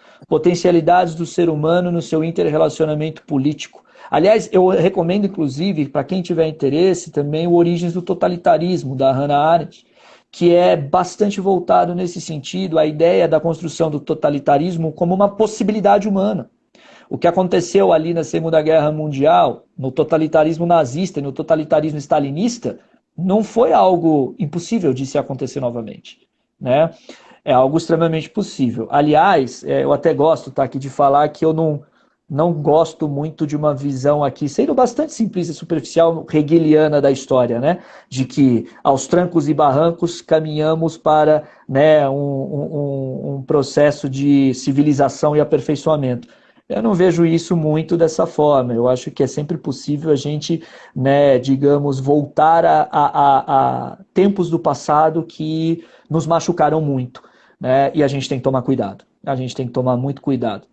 no seu interrelacionamento político. Aliás, eu recomendo, inclusive, para quem tiver interesse, também o Origens do Totalitarismo, da Hannah Arendt, que é bastante voltado nesse sentido, a ideia da construção do totalitarismo como uma possibilidade humana. O que aconteceu ali na Segunda Guerra Mundial, no totalitarismo nazista e no totalitarismo stalinista, não foi algo impossível de se acontecer novamente, né? É algo extremamente possível. Aliás, eu até gosto, tá, aqui de falar que eu não gosto muito de uma visão aqui, sendo bastante simplista e superficial, hegeliana da história, né? De que aos trancos e barrancos caminhamos para, né, um processo de civilização e aperfeiçoamento. Eu não vejo isso muito dessa forma. Eu acho que é sempre possível a gente, né, digamos, voltar a tempos do passado que nos machucaram muito, né? E a gente tem que tomar cuidado. A gente tem que tomar muito cuidado.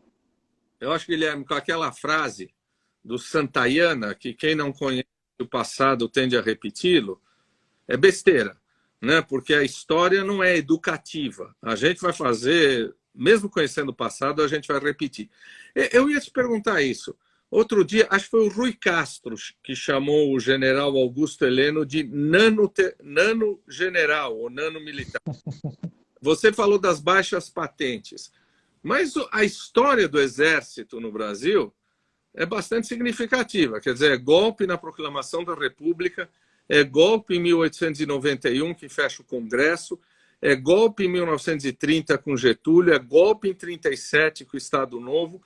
Eu acho, Guilherme, com aquela frase do Santayana, que quem não conhece o passado tende a repeti-lo, é besteira, né? Porque a história não é educativa. A gente vai fazer, mesmo conhecendo o passado, a gente vai repetir. Eu ia te perguntar isso. Outro dia, acho que foi o Rui Castro que chamou o general Augusto Heleno de nano-general ou nano-militar. Você falou das baixas patentes, mas a história do Exército no Brasil é bastante significativa. Quer dizer, é golpe na proclamação da República, é golpe em 1891, que fecha o Congresso, é golpe em 1930 com Getúlio, é golpe em 37 com o Estado Novo,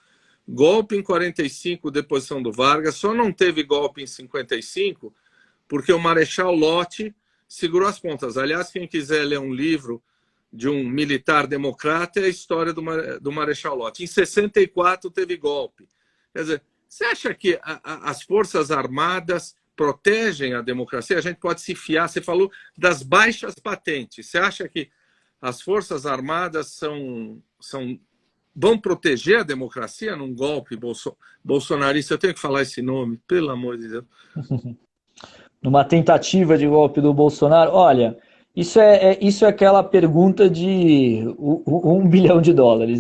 golpe em 45, deposição do Vargas. Só não teve golpe em 55 porque o Marechal Lott segurou as pontas. Aliás, quem quiser ler um livro de um militar democrata é a história do Marechal Lott. Em 64 teve golpe. Quer dizer, você acha que as Forças Armadas protegem a democracia? A gente pode se fiar. Você falou das baixas patentes. Você acha que as Forças Armadas vão proteger a democracia num golpe bolsonarista? Eu tenho que falar esse nome, pelo amor de Deus. Numa tentativa de golpe do Bolsonaro, olha, isso é aquela pergunta de $1 bilhão,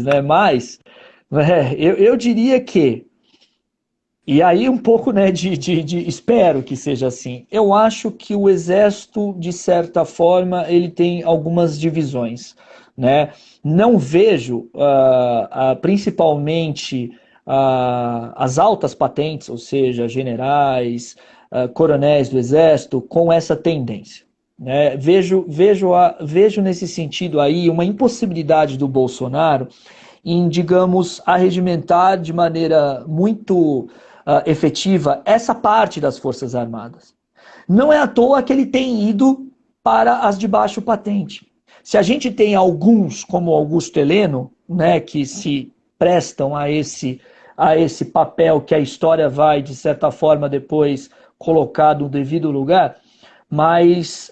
né? Mas eu diria que, e aí um pouco, né, espero que seja assim. Eu acho que o Exército, de certa forma, ele tem algumas divisões, né? Não vejo, principalmente, as altas patentes, ou seja, generais, coronéis do Exército, com essa tendência, né? Vejo nesse sentido aí uma impossibilidade do Bolsonaro em, digamos, arregimentar de maneira muito efetiva essa parte das Forças Armadas. Não é à toa que ele tem ido para as de baixo patente. Se a gente tem alguns, como Augusto Heleno, né, que se prestam a esse papel que a história vai, de certa forma, depois colocar no devido lugar, mas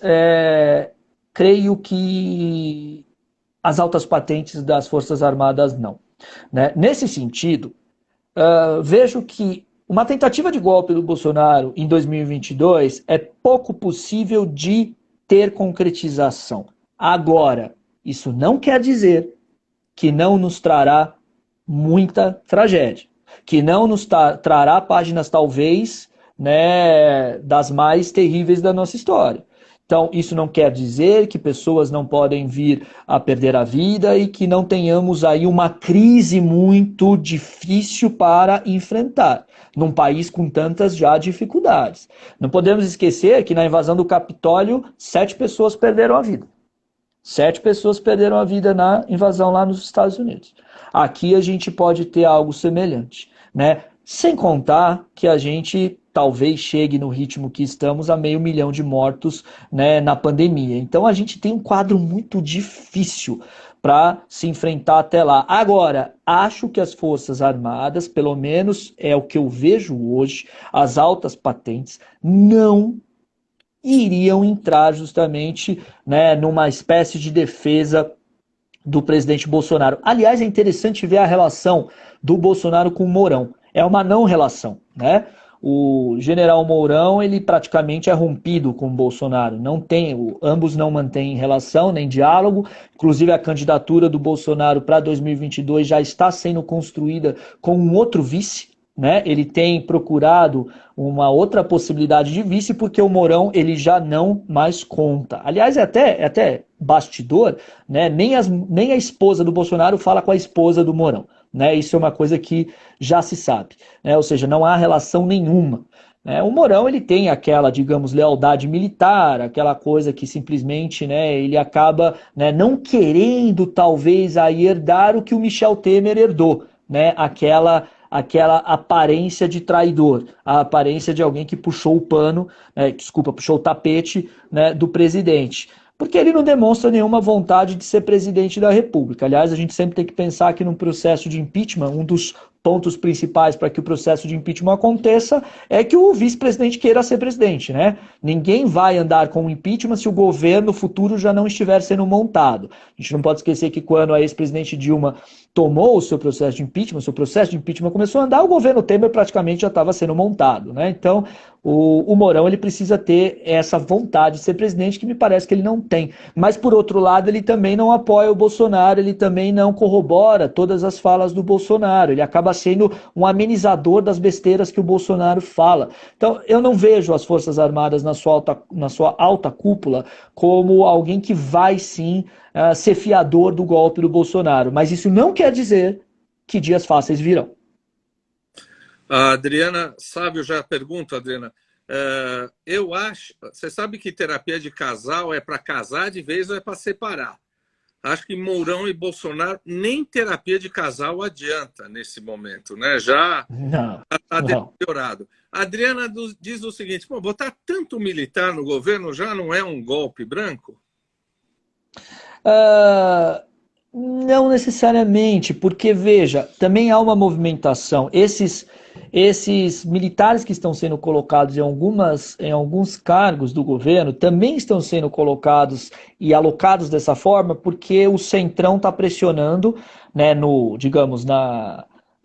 creio que as altas patentes das Forças Armadas não, né? Nesse sentido, vejo que uma tentativa de golpe do Bolsonaro em 2022 é pouco possível de ter concretização. Agora, isso não quer dizer que não nos trará muita tragédia, que não nos trará páginas, talvez, né, das mais terríveis da nossa história. Então, isso não quer dizer que pessoas não podem vir a perder a vida e que não tenhamos aí uma crise muito difícil para enfrentar, num país com tantas já dificuldades. Não podemos esquecer que na invasão do Capitólio, 7 pessoas perderam a vida. 7 pessoas perderam a vida na invasão lá nos Estados Unidos. Aqui a gente pode ter algo semelhante, né? Sem contar que a gente talvez chegue no ritmo que estamos a 500 mil de mortos, né, na pandemia. Então a gente tem um quadro muito difícil para se enfrentar até lá. Agora, acho que as Forças Armadas, pelo menos é o que eu vejo hoje, as altas patentes, não iriam entrar justamente, né, numa espécie de defesa do presidente Bolsonaro. Aliás, é interessante ver a relação do Bolsonaro com o Mourão. É uma não relação, né? O general Mourão, ele praticamente é rompido com o Bolsonaro. Não tem, ambos não mantêm relação nem diálogo. Inclusive, a candidatura do Bolsonaro para 2022 já está sendo construída com um outro vice, né? Ele tem procurado uma outra possibilidade de vice, porque o Mourão ele já não mais conta. Aliás, é até bastidor, né? Nem a esposa do Bolsonaro fala com a esposa do Mourão, né? Isso é uma coisa que já se sabe, né? Ou seja, não há relação nenhuma. O Mourão ele tem aquela, digamos, lealdade militar, aquela coisa que simplesmente, né, ele acaba, né, não querendo talvez aí herdar o que o Michel Temer herdou, né? Aquela aparência de traidor, a aparência de alguém que puxou o pano, puxou o tapete, né, do presidente. Porque ele não demonstra nenhuma vontade de ser presidente da República. Aliás, a gente sempre tem que pensar que num processo de impeachment, um dos pontos principais para que o processo de impeachment aconteça é que o vice-presidente queira ser presidente, né? Ninguém vai andar com o impeachment se o governo futuro já não estiver sendo montado. A gente não pode esquecer que quando a ex-presidente Dilma tomou o seu processo de impeachment começou a andar, o governo Temer praticamente já estava sendo montado, né? Então, o Mourão ele precisa ter essa vontade de ser presidente, que me parece que ele não tem. Mas, por outro lado, ele também não apoia o Bolsonaro, ele também não corrobora todas as falas do Bolsonaro, ele acaba sendo um amenizador das besteiras que o Bolsonaro fala. Então, eu não vejo as Forças Armadas na sua alta cúpula como alguém que vai, sim, ser fiador do golpe do Bolsonaro. Mas isso não quer dizer que dias fáceis virão. A Adriana Sávio já pergunta, Adriana, eu acho, você sabe que terapia de casal é para casar de vez ou é para separar? Acho que Mourão e Bolsonaro nem terapia de casal adianta nesse momento, né? Já está deteriorado. A Adriana diz o seguinte, botar tanto militar no governo já não é um golpe branco? Não necessariamente, porque, veja, também há uma movimentação. Esses militares que estão sendo colocados em alguns cargos do governo também estão sendo colocados e alocados dessa forma porque o Centrão está pressionando, né,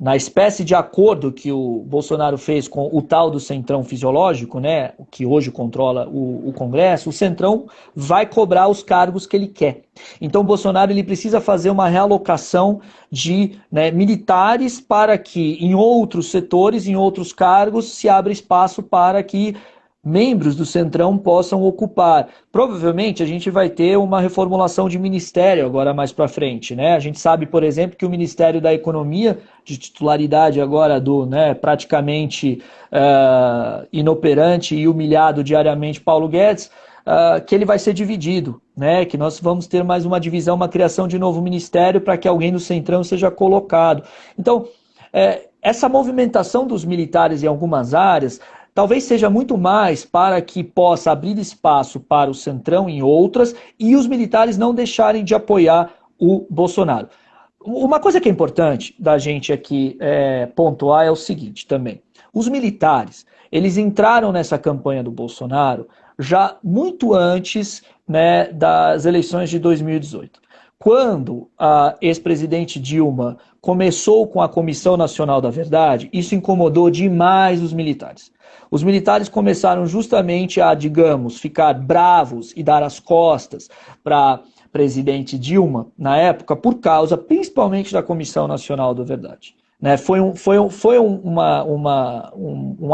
na espécie de acordo que o Bolsonaro fez com o tal do Centrão Fisiológico, né, que hoje controla o Congresso. O Centrão vai cobrar os cargos que ele quer. Então o Bolsonaro ele precisa fazer uma realocação de, né, militares para que em outros setores, em outros cargos, se abra espaço para que membros do Centrão possam ocupar. Provavelmente a gente vai ter uma reformulação de ministério agora mais para frente, né? A gente sabe, por exemplo, que o Ministério da Economia, de titularidade agora do, né, praticamente inoperante e humilhado diariamente Paulo Guedes, que ele vai ser dividido, né? Que nós vamos ter mais uma divisão, uma criação de novo ministério para que alguém do Centrão seja colocado. Então, essa movimentação dos militares em algumas áreas talvez seja muito mais para que possa abrir espaço para o Centrão em outras e os militares não deixarem de apoiar o Bolsonaro. Uma coisa que é importante da gente aqui pontuar é o seguinte também. Os militares, eles entraram nessa campanha do Bolsonaro já muito antes, né, das eleições de 2018. Quando a ex-presidente Dilma começou com a Comissão Nacional da Verdade, isso incomodou demais os militares. Os militares começaram justamente a, digamos, ficar bravos e dar as costas para presidente Dilma, na época, por causa principalmente da Comissão Nacional da Verdade. Né? Foi um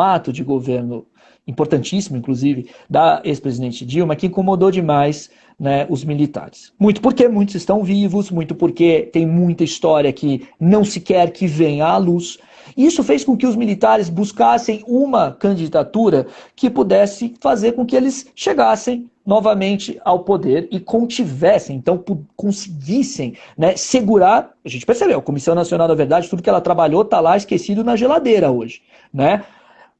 ato de governo importantíssimo, inclusive, da ex-presidente Dilma, que incomodou demais, né, os militares. Muito porque muitos estão vivos, muito porque tem muita história que não se quer que venha à luz. Isso fez com que os militares buscassem uma candidatura que pudesse fazer com que eles chegassem novamente ao poder e contivessem, então conseguissem, né, segurar. A gente percebeu, a Comissão Nacional da Verdade, tudo que ela trabalhou está lá esquecido na geladeira hoje, né?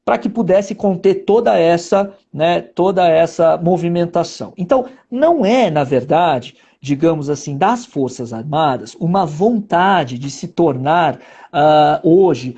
Para que pudesse conter toda essa, né, toda essa movimentação. Então, não é, na verdade, digamos assim, das Forças Armadas, uma vontade de se tornar hoje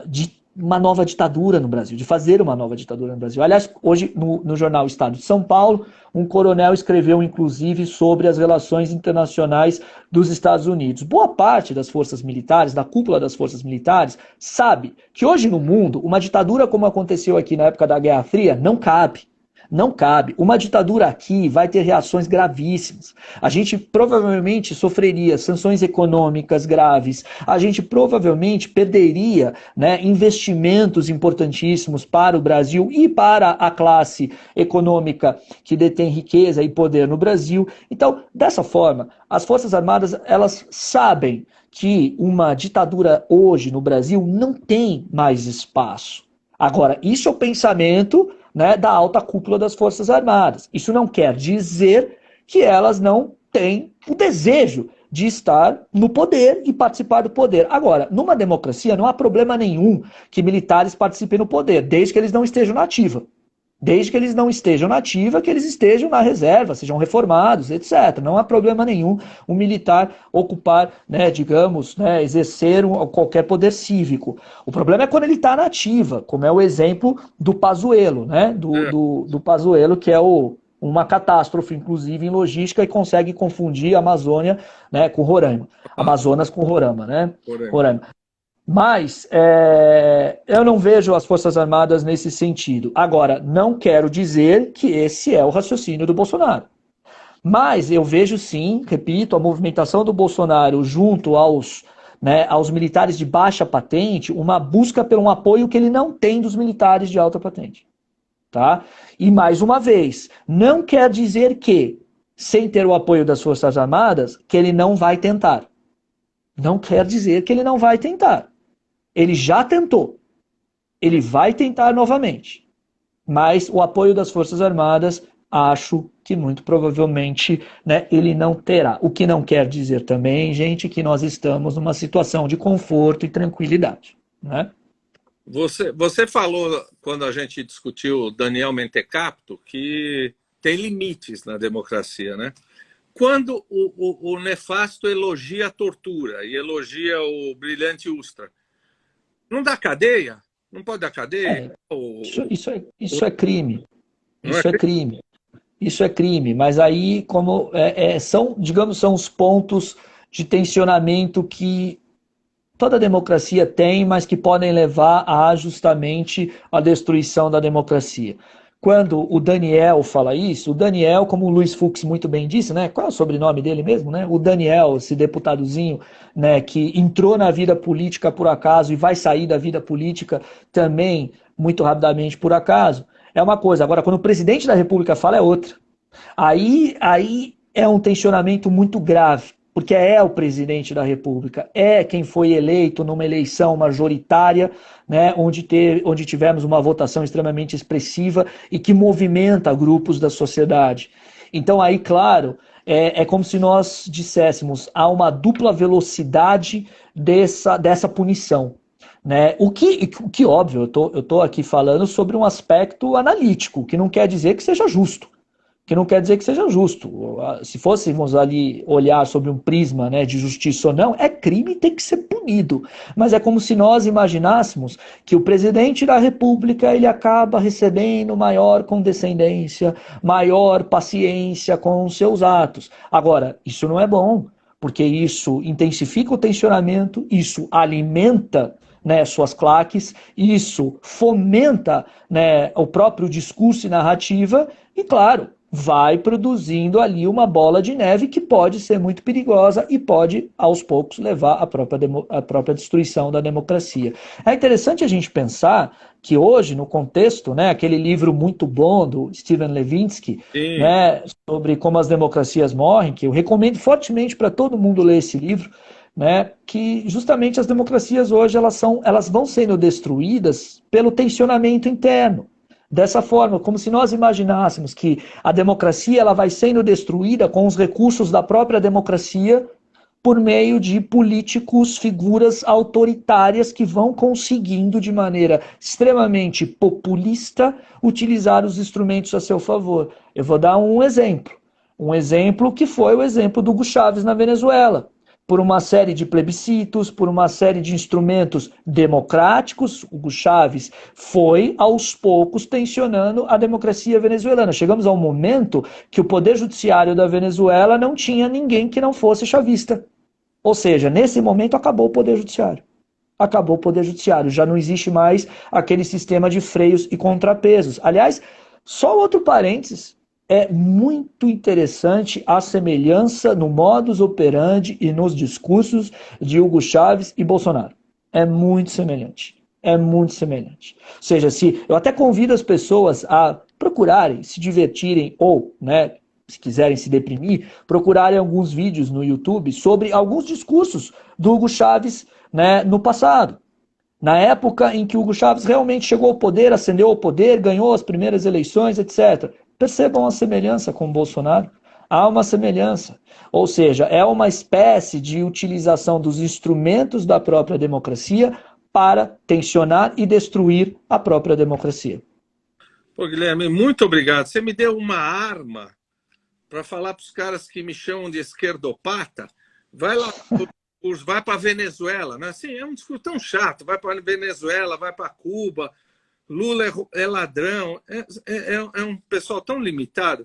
de uma nova ditadura no Brasil, de fazer uma nova ditadura no Brasil. Aliás, hoje no jornal Estado de São Paulo, um coronel escreveu, inclusive, sobre as relações internacionais dos Estados Unidos. Boa parte das forças militares, da cúpula das forças militares, sabe que hoje no mundo, uma ditadura como aconteceu aqui na época da Guerra Fria, não cabe. Não cabe. Uma ditadura aqui vai ter reações gravíssimas. A gente provavelmente sofreria sanções econômicas graves. A gente provavelmente perderia, né, investimentos importantíssimos para o Brasil e para a classe econômica que detém riqueza e poder no Brasil. Então, dessa forma, as Forças Armadas, elas sabem que uma ditadura hoje no Brasil não tem mais espaço. Agora, isso é o pensamento, né, da alta cúpula das Forças Armadas. Isso não quer dizer que elas não têm o desejo de estar no poder e participar do poder. Agora, numa democracia não há problema nenhum que militares participem no poder, desde que eles não estejam na ativa. Desde que eles não estejam na ativa, que eles estejam na reserva, sejam reformados, etc. Não há problema nenhum um militar ocupar, né, digamos, né, exercer qualquer poder cívico. O problema é quando ele está na ativa, como é o exemplo do Pazuello, né, do Pazuello, que é uma catástrofe, inclusive, em logística, e consegue confundir a Amazônia, né, com Roraima. Amazonas com Roraima, né? Roraima. Mas eu não vejo as Forças Armadas nesse sentido. Agora, não quero dizer que esse é o raciocínio do Bolsonaro. Mas eu vejo sim, repito, a movimentação do Bolsonaro junto aos militares de baixa patente, uma busca por um apoio que ele não tem dos militares de alta patente. Tá? E mais uma vez, não quer dizer que, sem ter o apoio das Forças Armadas, que ele não vai tentar. Não quer dizer que ele não vai tentar. Ele já tentou. Ele vai tentar novamente. Mas o apoio das Forças Armadas, acho que muito provavelmente, né, ele não terá. O que não quer dizer também, gente, que nós estamos numa situação de conforto e tranquilidade. Né? Você falou, quando a gente discutiu Daniel Mentecapto, que tem limites na democracia, né? Quando o nefasto elogia a tortura e elogia o brilhante Ustra, não dá cadeia? Não pode dar cadeia? Isso é crime. Isso é crime. Isso é crime. Mas aí, como são os pontos de tensionamento que toda democracia tem, mas que podem levar justamente à destruição da democracia. Quando o Daniel fala isso, o Daniel, como o Luiz Fux muito bem disse, né? Qual é o sobrenome dele mesmo, né? O Daniel, esse deputadozinho, né, que entrou na vida política por acaso e vai sair da vida política também muito rapidamente por acaso, é uma coisa. Agora, quando o presidente da República fala, é outra. Aí é um tensionamento muito grave, porque é o presidente da República, é quem foi eleito numa eleição majoritária, né, onde tivemos uma votação extremamente expressiva e que movimenta grupos da sociedade. Então aí, claro, é como se nós disséssemos, há uma dupla velocidade dessa punição. Né? O que óbvio, eu tô aqui falando sobre um aspecto analítico, que não quer dizer que seja justo. Que não quer dizer que seja justo. Se fôssemos ali olhar sobre um prisma, né, de justiça ou não, é crime e tem que ser punido. Mas é como se nós imaginássemos que o presidente da República ele acaba recebendo maior condescendência, maior paciência com os seus atos. Agora, isso não é bom, porque isso intensifica o tensionamento, isso alimenta, né, suas claques, isso fomenta, né, o próprio discurso e narrativa, e claro, vai produzindo ali uma bola de neve que pode ser muito perigosa e pode, aos poucos, levar à própria destruição da democracia. É interessante a gente pensar que hoje, no contexto, né, aquele livro muito bom do Steven Levinsky, Sim. né, sobre como as democracias morrem, que eu recomendo fortemente para todo mundo ler esse livro, né, que justamente as democracias hoje elas vão sendo destruídas pelo tensionamento interno. Dessa forma, como se nós imaginássemos que a democracia ela vai sendo destruída com os recursos da própria democracia por meio de políticos, figuras autoritárias que vão conseguindo de maneira extremamente populista utilizar os instrumentos a seu favor. Eu vou dar um exemplo que foi o exemplo do Hugo Chávez na Venezuela. Por uma série de plebiscitos, por uma série de instrumentos democráticos, Hugo Chávez foi, aos poucos, tensionando a democracia venezuelana. Chegamos a um momento que o poder judiciário da Venezuela não tinha ninguém que não fosse chavista. Ou seja, nesse momento acabou o poder judiciário. Acabou o poder judiciário. Já não existe mais aquele sistema de freios e contrapesos. Aliás, só outro parênteses. É muito interessante a semelhança no modus operandi e nos discursos de Hugo Chávez e Bolsonaro. É muito semelhante. É muito semelhante. Ou seja, eu até convido as pessoas a procurarem, se divertirem ou, né, se quiserem se deprimir, procurarem alguns vídeos no YouTube sobre alguns discursos do Hugo Chávez, né, no passado. Na época em que Hugo Chávez realmente chegou ao poder, ascendeu ao poder, ganhou as primeiras eleições, etc. Percebam a semelhança com o Bolsonaro. Há uma semelhança. Ou seja, é uma espécie de utilização dos instrumentos da própria democracia para tensionar e destruir a própria democracia. Pô, Guilherme, muito obrigado. Você me deu uma arma para falar para os caras que me chamam de esquerdopata. Vai lá, vai para a Venezuela. Né? Assim, é um discurso tão chato. Vai para a Venezuela, vai para Cuba. Lula é ladrão, é um pessoal tão limitado.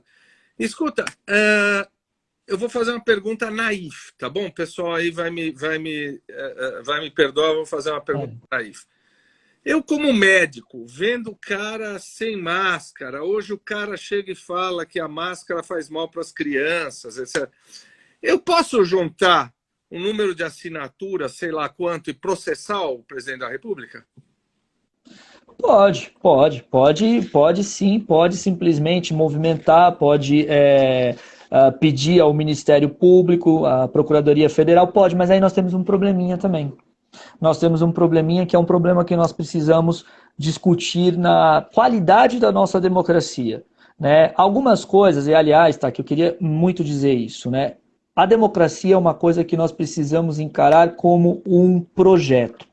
Escuta, eu vou fazer uma pergunta naif, tá bom? O pessoal aí vai me perdoar, eu vou fazer uma pergunta naif. Eu, como médico, vendo o cara sem máscara, hoje o cara chega e fala que a máscara faz mal para as crianças, etc. Eu posso juntar um número de assinatura, sei lá quanto, e processar o presidente da República? Pode sim, pode simplesmente movimentar, pode pedir ao Ministério Público, à Procuradoria Federal, pode, mas aí nós temos um probleminha também. Nós temos um probleminha que é um problema que nós precisamos discutir na qualidade da nossa democracia. Né? Algumas coisas, e aliás, tá, que eu queria muito dizer isso, né? A democracia é uma coisa que nós precisamos encarar como um projeto.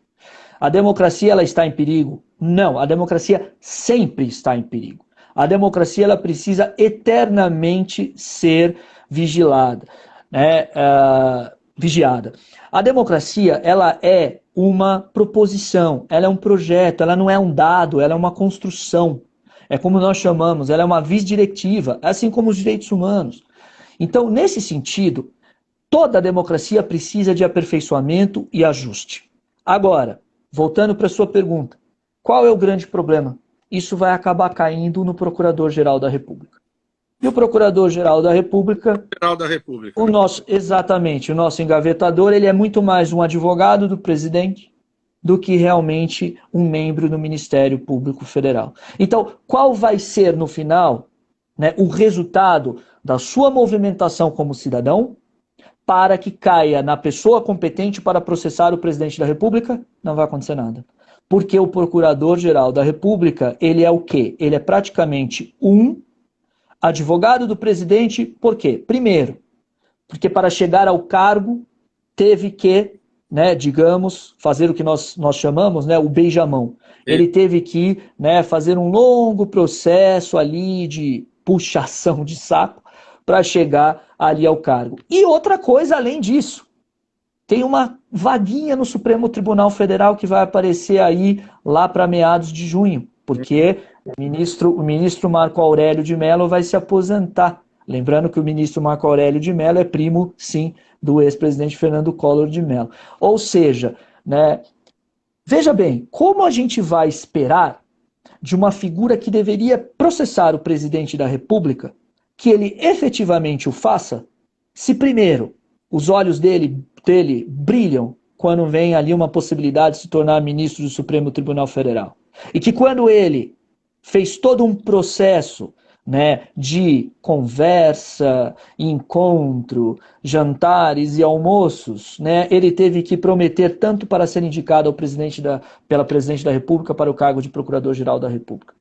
A democracia ela está em perigo? Não, a democracia sempre está em perigo. A democracia ela precisa eternamente ser vigilada, né? Vigiada. A democracia ela é uma proposição, ela é um projeto, ela não é um dado, ela é uma construção. É como nós chamamos, ela é uma vis diretiva, assim como os direitos humanos. Então, nesse sentido, toda democracia precisa de aperfeiçoamento e ajuste. Agora, voltando para a sua pergunta, qual é o grande problema? Isso vai acabar caindo no Procurador-Geral da República. E o Procurador-Geral da República, exatamente, o nosso engavetador, ele é muito mais um advogado do presidente do que realmente um membro do Ministério Público Federal. Então, qual vai ser, no final, né, o resultado da sua movimentação como cidadão para que caia na pessoa competente para processar o presidente da República? Não vai acontecer nada. Porque o Procurador-Geral da República, ele é o quê? Ele é praticamente um advogado do presidente. Por quê? Primeiro, porque para chegar ao cargo teve que, né, digamos, fazer o que nós chamamos, né, o beijamão. Ele teve que, né, fazer um longo processo ali de puxação de saco para chegar ali ao cargo. E outra coisa além disso, tem uma vaguinha no Supremo Tribunal Federal que vai aparecer aí lá para meados de junho, porque o ministro Marco Aurélio de Mello vai se aposentar. Lembrando que o ministro Marco Aurélio de Mello é primo, sim, do ex-presidente Fernando Collor de Mello. Ou seja, né, veja bem, como a gente vai esperar de uma figura que deveria processar o presidente da República que ele efetivamente o faça se primeiro os olhos dele brilham quando vem ali uma possibilidade de se tornar ministro do Supremo Tribunal Federal. E que quando ele fez todo um processo, né, de conversa, encontro, jantares e almoços, né, ele teve que prometer tanto para ser indicado ao pela presidente da República para o cargo de Procurador-Geral da República.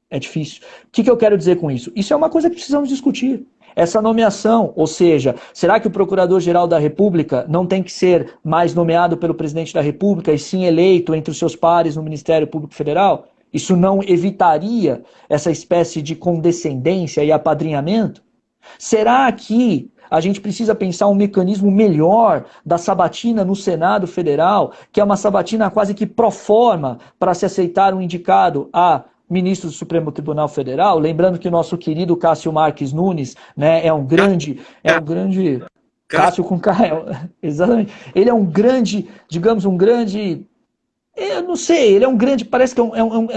É difícil. O que eu quero dizer com isso? Isso é uma coisa que precisamos discutir. Essa nomeação, ou seja, será que o Procurador-Geral da República não tem que ser mais nomeado pelo Presidente da República e sim eleito entre os seus pares no Ministério Público Federal? Isso não evitaria essa espécie de condescendência e apadrinhamento? Será que a gente precisa pensar um mecanismo melhor da sabatina no Senado Federal, que é uma sabatina quase que pro forma para se aceitar um indicado a ministro do Supremo Tribunal Federal? Lembrando que o nosso querido Cássio Marques Nunes, né, é um grande Cássio com K, exatamente. Ele é um grande, digamos, eu não sei, ele é um grande, parece que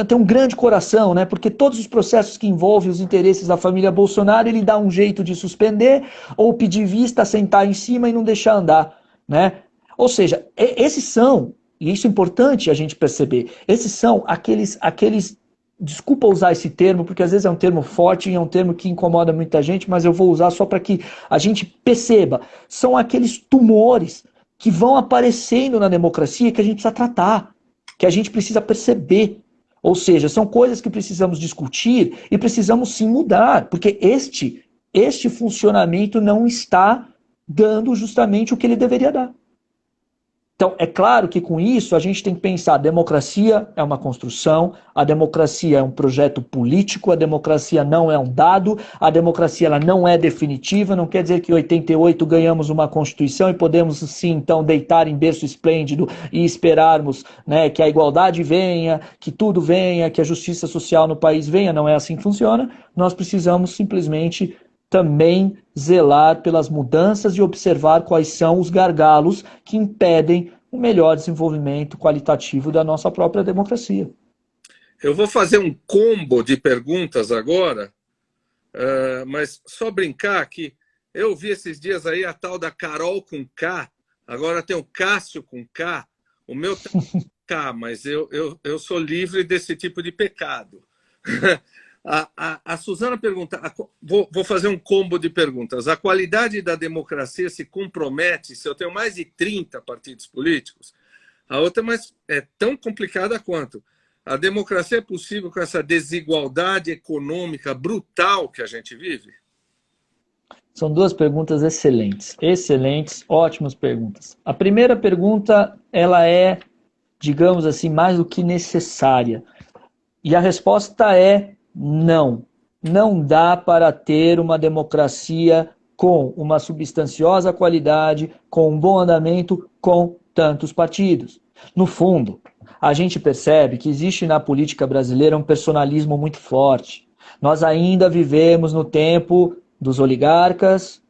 tem um grande coração, né? Porque todos os processos que envolvem os interesses da família Bolsonaro, ele dá um jeito de suspender ou pedir vista, sentar em cima e não deixar andar, né? Ou seja, esses são, e isso é importante a gente perceber, esses são aqueles, desculpa usar esse termo, porque às vezes é um termo forte e é um termo que incomoda muita gente, mas eu vou usar só para que a gente perceba, são aqueles tumores que vão aparecendo na democracia que a gente precisa tratar, que a gente precisa perceber. Ou seja, são coisas que precisamos discutir e precisamos sim mudar, porque este funcionamento não está dando justamente o que ele deveria dar. Então, é claro que com isso a gente tem que pensar, a democracia é uma construção, a democracia é um projeto político, a democracia não é um dado, a democracia ela não é definitiva, não quer dizer que em 88 ganhamos uma Constituição e podemos sim então deitar em berço esplêndido e esperarmos, né, que a igualdade venha, que tudo venha, que a justiça social no país venha, não é assim que funciona, nós precisamos simplesmente também zelar pelas mudanças e observar quais são os gargalos que impedem o melhor desenvolvimento qualitativo da nossa própria democracia. Eu vou fazer um combo de perguntas agora, mas só brincar que eu vi esses dias aí a tal da Carol com K, agora tem o Cássio com K, o meu tem K, mas eu sou livre desse tipo de pecado. A Suzana pergunta, vou fazer um combo de perguntas. A qualidade da democracia se compromete se eu tenho mais de 30 partidos políticos? A outra é tão complicada quanto. A democracia é possível com essa desigualdade econômica brutal que a gente vive? São duas perguntas excelentes, ótimas perguntas. A primeira pergunta, ela é, digamos assim, mais do que necessária. E a resposta é não. Não dá para ter uma democracia com uma substanciosa qualidade, com um bom andamento, com tantos partidos. No fundo, a gente percebe que existe na política brasileira um personalismo muito forte. Nós ainda vivemos no tempo dos oligarcas,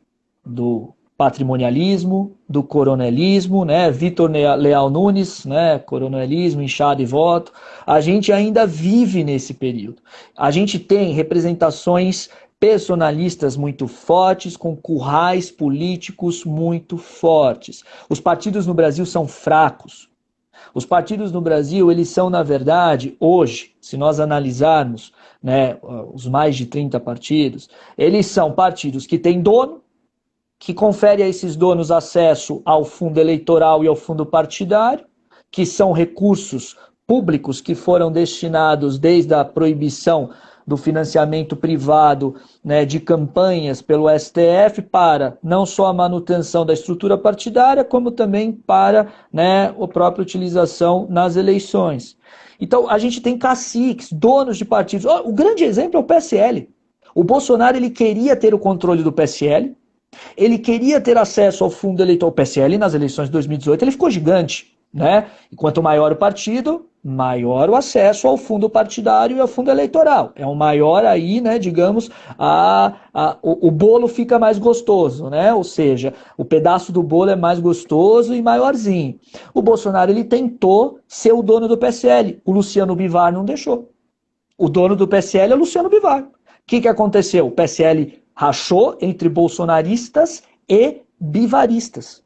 do patrimonialismo, do coronelismo, né? Vitor Leal Nunes, né? Coronelismo, inchada e voto. A gente ainda vive nesse período. A gente tem representações personalistas muito fortes, com currais políticos muito fortes. Os partidos no Brasil são fracos. Os partidos no Brasil, eles são, na verdade, hoje, se nós analisarmos, né, os mais de 30 partidos, eles são partidos que têm dono, que confere a esses donos acesso ao fundo eleitoral e ao fundo partidário, que são recursos públicos que foram destinados desde a proibição do financiamento privado, né, de campanhas pelo STF para não só a manutenção da estrutura partidária, como também para, né, a própria utilização nas eleições. Então, a gente tem caciques, donos de partidos. O grande exemplo é o PSL. O Bolsonaro ele queria ter o controle do PSL, ele queria ter acesso ao fundo eleitoral. O PSL nas eleições de 2018 ele ficou gigante, né? E quanto maior o partido, maior o acesso ao fundo partidário e ao fundo eleitoral. É um maior aí, né, digamos, o bolo fica mais gostoso, né? Ou seja, o pedaço do bolo é mais gostoso e maiorzinho. O Bolsonaro ele tentou ser o dono do PSL. O Luciano Bivar não deixou. O dono do PSL é o Luciano Bivar. O que aconteceu? O PSL Rachou entre bolsonaristas e bivaristas.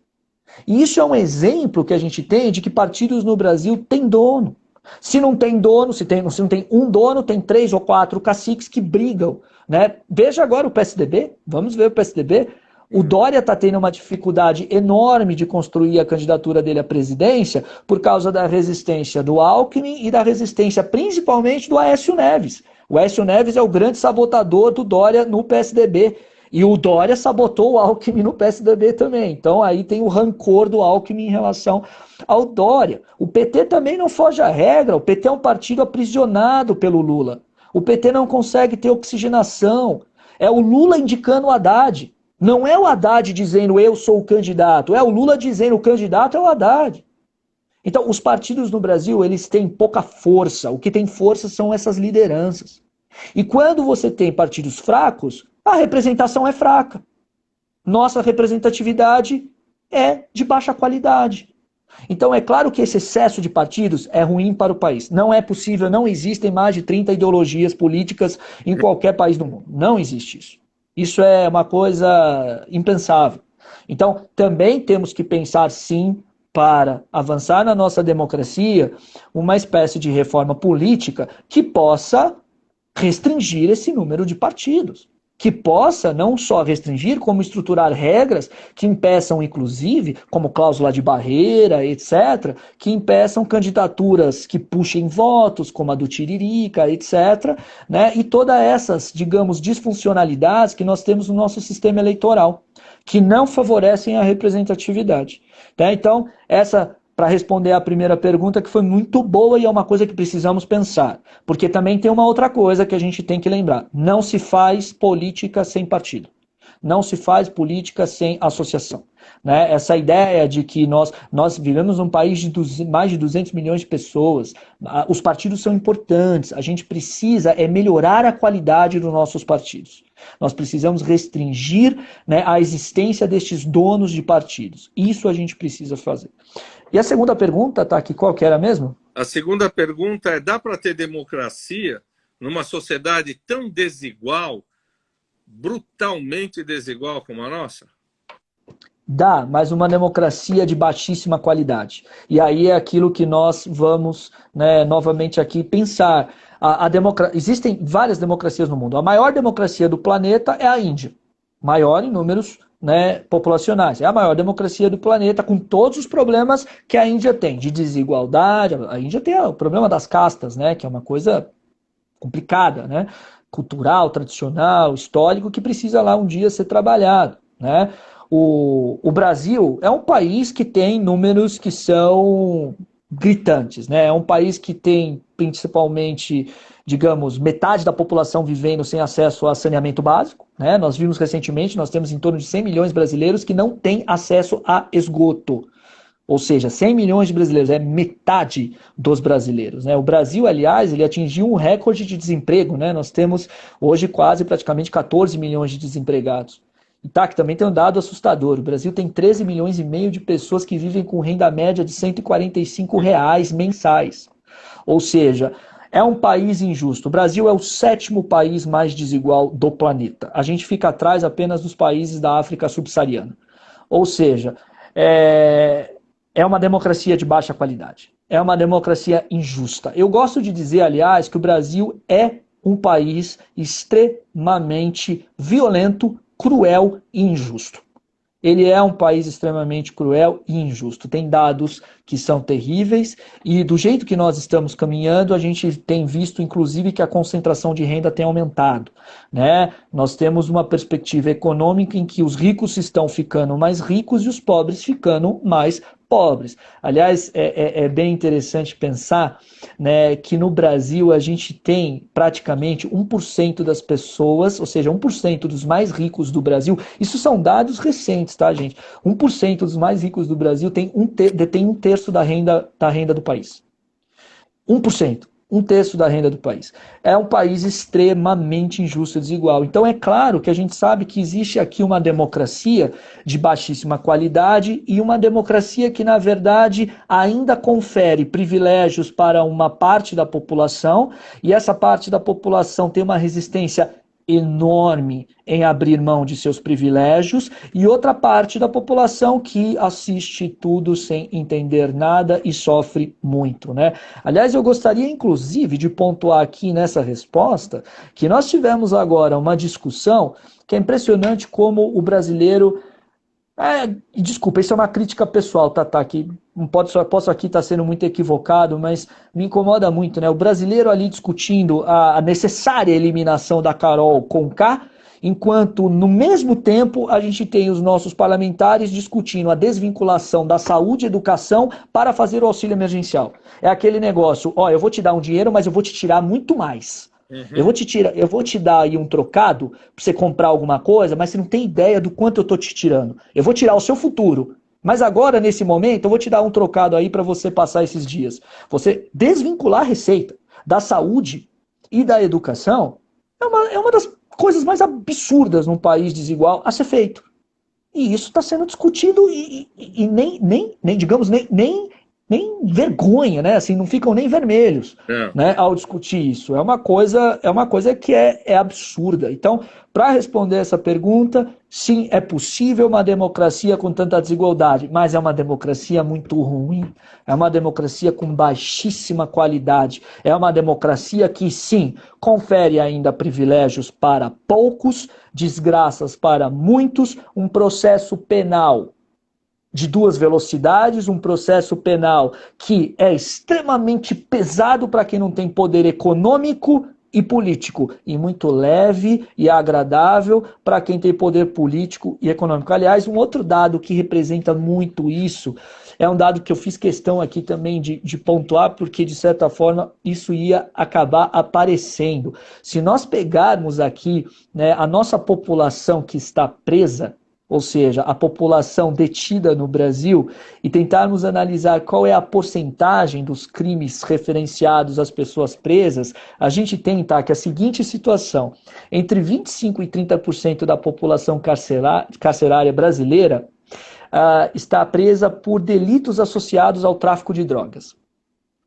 E isso é um exemplo que a gente tem de que partidos no Brasil têm dono. Se não tem dono, se não tem um dono, tem 3 ou 4 caciques que brigam, né? Veja agora o PSDB, vamos ver o PSDB. O Dória está tendo uma dificuldade enorme de construir a candidatura dele à presidência por causa da resistência do Alckmin e da resistência principalmente do Aécio Neves. O Aécio Neves é o grande sabotador do Dória no PSDB. E o Dória sabotou o Alckmin no PSDB também. Então aí tem o rancor do Alckmin em relação ao Dória. O PT também não foge à regra. O PT é um partido aprisionado pelo Lula. O PT não consegue ter oxigenação. É o Lula indicando o Haddad. Não é o Haddad dizendo eu sou o candidato. É o Lula dizendo o candidato é o Haddad. Então os partidos no Brasil eles têm pouca força. O que tem força são essas lideranças. E quando você tem partidos fracos, a representação é fraca. Nossa representatividade é de baixa qualidade. Então é claro que esse excesso de partidos é ruim para o país. Não é possível, não existem mais de 30 ideologias políticas em qualquer país do mundo. Não existe isso. Isso é uma coisa impensável. Então também temos que pensar sim, para avançar na nossa democracia, uma espécie de reforma política que possa restringir esse número de partidos. Que possa não só restringir, como estruturar regras que impeçam, inclusive, como cláusula de barreira, etc., que impeçam candidaturas que puxem votos, como a do Tiririca, etc., né? E todas essas, digamos, disfuncionalidades que nós temos no nosso sistema eleitoral, que não favorecem a representatividade. Tá? Então, essa... para responder à primeira pergunta, que foi muito boa e é uma coisa que precisamos pensar. Porque também tem uma outra coisa que a gente tem que lembrar. Não se faz política sem partido. Não se faz política sem associação. Né? Essa ideia de que nós vivemos num país de mais de 200 milhões de pessoas, os partidos são importantes, a gente precisa melhorar a qualidade dos nossos partidos. Nós precisamos restringir, né, a existência destes donos de partidos. Isso a gente precisa fazer. E a segunda pergunta, tá aqui, qual que era mesmo? A segunda pergunta é: dá para ter democracia numa sociedade tão desigual, brutalmente desigual como a nossa? Dá, mas uma democracia de baixíssima qualidade. E aí é aquilo que nós vamos, né, novamente aqui pensar. Existem várias democracias no mundo. A maior democracia do planeta é a Índia. Maior em números, né, populacionais. É a maior democracia do planeta, com todos os problemas que a Índia tem, de desigualdade. A Índia tem o problema das castas, né, que é uma coisa complicada, né, cultural, tradicional, histórico, que precisa lá um dia ser trabalhado. Né. O Brasil é um país que tem números que são gritantes, né? É um país que tem principalmente, digamos, metade da população vivendo sem acesso a saneamento básico, né? Nós vimos recentemente, nós temos em torno de 100 milhões de brasileiros que não têm acesso a esgoto. Ou seja, 100 milhões de brasileiros, é metade dos brasileiros. Né? O Brasil, aliás, ele atingiu um recorde de desemprego. Né? Nós temos hoje quase praticamente 14 milhões de desempregados. E tá, que também tem um dado assustador. O Brasil tem 13 milhões e meio de pessoas que vivem com renda média de R$ 145 mensais. Ou seja, é um país injusto. O Brasil é o 7º país mais desigual do planeta. A gente fica atrás apenas dos países da África subsaariana. Ou seja, é uma democracia de baixa qualidade. É uma democracia injusta. Eu gosto de dizer, aliás, que o Brasil é um país extremamente violento, cruel e injusto. Ele é um país extremamente cruel e injusto. Tem dados que são terríveis e do jeito que nós estamos caminhando, a gente tem visto, inclusive, que a concentração de renda tem aumentado. Né? Nós temos uma perspectiva econômica em que os ricos estão ficando mais ricos e os pobres ficando mais pobres. Aliás, é bem interessante pensar, né, que no Brasil a gente tem praticamente 1% das pessoas, ou seja, 1% dos mais ricos do Brasil, isso são dados recentes, tá, gente? 1% dos mais ricos do Brasil detém 1/3 da renda do país. 1%. 1/3 da renda do país. É um país extremamente injusto e desigual. Então é claro que a gente sabe que existe aqui uma democracia de baixíssima qualidade e uma democracia que, na verdade, ainda confere privilégios para uma parte da população, e essa parte da população tem uma resistência enorme em abrir mão de seus privilégios e outra parte da população que assiste tudo sem entender nada e sofre muito, né? Aliás, eu gostaria inclusive de pontuar aqui nessa resposta que nós tivemos agora uma discussão que é impressionante como o brasileiro desculpa, isso é uma crítica pessoal, tá, que não posso aqui estar sendo muito equivocado, mas me incomoda muito, né? O brasileiro ali discutindo a necessária eliminação da Carol Conká, enquanto no mesmo tempo a gente tem os nossos parlamentares discutindo a desvinculação da saúde e educação para fazer o auxílio emergencial. É aquele negócio, eu vou te dar um dinheiro, mas eu vou te tirar muito mais. Eu vou te dar aí um trocado para você comprar alguma coisa, mas você não tem ideia do quanto eu tô te tirando. Eu vou tirar o seu futuro. Mas agora, nesse momento, eu vou te dar um trocado aí para você passar esses dias. Você desvincular a receita da saúde e da educação é uma das coisas mais absurdas num país desigual a ser feito. E isso está sendo discutido e nem digamos, nem vergonha, né? Assim, não ficam nem vermelhos, né, ao discutir isso. É uma coisa que é absurda. Então, para responder essa pergunta, sim, é possível uma democracia com tanta desigualdade, mas é uma democracia muito ruim, é uma democracia com baixíssima qualidade, é uma democracia que, sim, confere ainda privilégios para poucos, desgraças para muitos, um processo penal de duas velocidades, um processo penal que é extremamente pesado para quem não tem poder econômico e político, e muito leve e agradável para quem tem poder político e econômico. Aliás, um outro dado que representa muito isso, é um dado que eu fiz questão aqui também de pontuar, porque de certa forma isso ia acabar aparecendo. Se nós pegarmos aqui, né, a nossa população que está presa, ou seja, a população detida no Brasil, e tentarmos analisar qual é a porcentagem dos crimes referenciados às pessoas presas, a gente tem, que a seguinte situação: entre 25% e 30% da população carcerária brasileira está presa por delitos associados ao tráfico de drogas,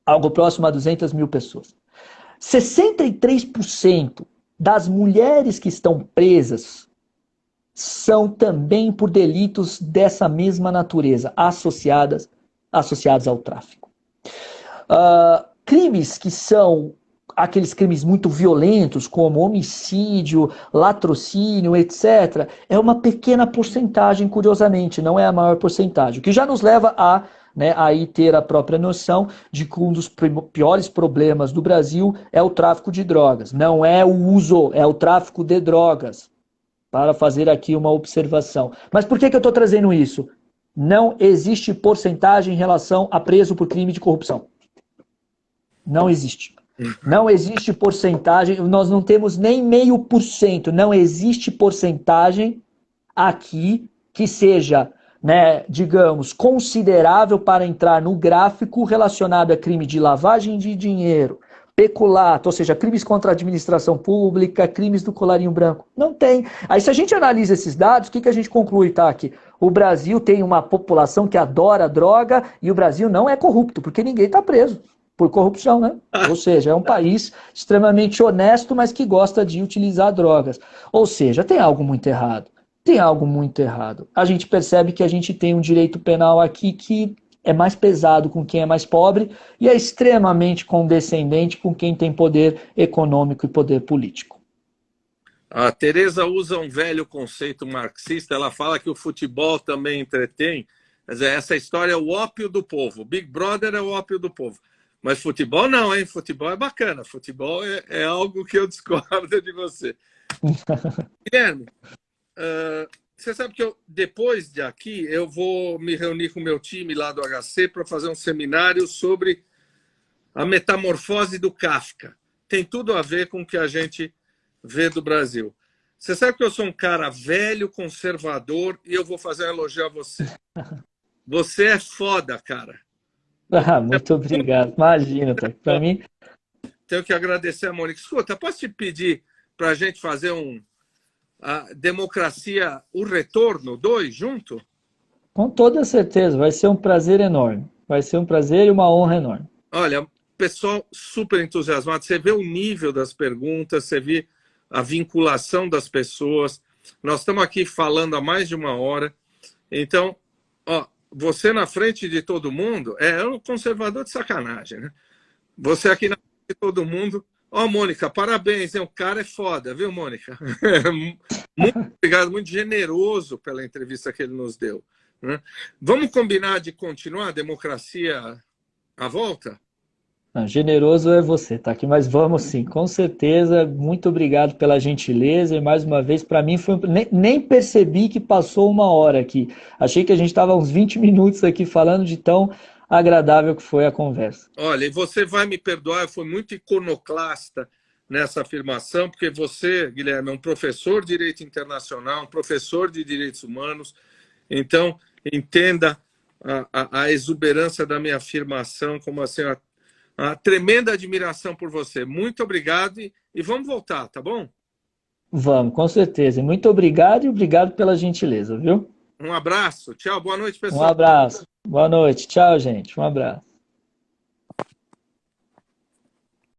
algo próximo a 200 mil pessoas. 63% das mulheres que estão presas são também por delitos dessa mesma natureza, associados ao tráfico. Crimes que são aqueles crimes muito violentos, como homicídio, latrocínio, etc., é uma pequena porcentagem, curiosamente, não é a maior porcentagem, o que já nos leva a aí ter a própria noção de que um dos piores problemas do Brasil é o tráfico de drogas. Não é o uso, é o tráfico de drogas. Para fazer aqui uma observação. Mas por que eu estou trazendo isso? Não existe porcentagem em relação a preso por crime de corrupção. Não existe. Não existe porcentagem, nós não temos nem 0,5%. Não existe porcentagem aqui que seja, digamos, considerável para entrar no gráfico relacionado a crime de lavagem de dinheiro, peculato, ou seja, crimes contra a administração pública, crimes do colarinho branco. Não tem. Aí se a gente analisa esses dados, o que a gente conclui, que o Brasil tem uma população que adora droga e o Brasil não é corrupto, porque ninguém está preso por corrupção, né? Ou seja, é um país extremamente honesto, mas que gosta de utilizar drogas. Ou seja, tem algo muito errado. Tem algo muito errado. A gente percebe que a gente tem um direito penal aqui que é mais pesado com quem é mais pobre e é extremamente condescendente com quem tem poder econômico e poder político. A Tereza usa um velho conceito marxista, ela fala que o futebol também entretém. Quer dizer, essa história é o ópio do povo. Big Brother é o ópio do povo. Mas futebol não, hein? Futebol é bacana. Futebol é algo que eu discordo de você. Guilherme, você sabe que depois de aqui, eu vou me reunir com o meu time lá do HC para fazer um seminário sobre a metamorfose do Kafka. Tem tudo a ver com o que a gente vê do Brasil. Você sabe que eu sou um cara velho, conservador, e eu vou fazer um elogio a você. Você é foda, cara. Muito obrigado. Imagina, para mim... Tenho que agradecer a Mônica. Escuta, posso te pedir para a gente fazer a Democracia, o Retorno 2 junto? Com toda certeza, vai ser um prazer enorme. Vai ser um prazer e uma honra enorme. Olha, pessoal super entusiasmado. Você vê o nível das perguntas, você vê a vinculação das pessoas. Nós estamos aqui falando há mais de uma hora. Então, ó, você na frente de todo mundo é um conservador de sacanagem, né? Você aqui na frente de todo mundo. Ó, Mônica, parabéns, hein? O cara é foda, viu, Mônica? Muito obrigado, muito generoso pela entrevista que ele nos deu, né? Vamos combinar de continuar a democracia à volta? Não, generoso é você, tá aqui, mas vamos sim, com certeza. Muito obrigado pela gentileza e mais uma vez, para mim, nem percebi que passou uma hora aqui. Achei que a gente estava uns 20 minutos aqui falando de tão agradável que foi a conversa. Olha, e você vai me perdoar, eu fui muito iconoclasta nessa afirmação, porque você, Guilherme, é um professor de direito internacional, um professor de direitos humanos, então entenda a exuberância da minha afirmação como assim, uma tremenda admiração por você. Muito obrigado e vamos voltar, tá bom? Vamos, com certeza. Muito obrigado e obrigado pela gentileza, viu? Um abraço. Tchau. Boa noite, Um pessoal. abraço. Boa noite. Tchau, gente. Um abraço.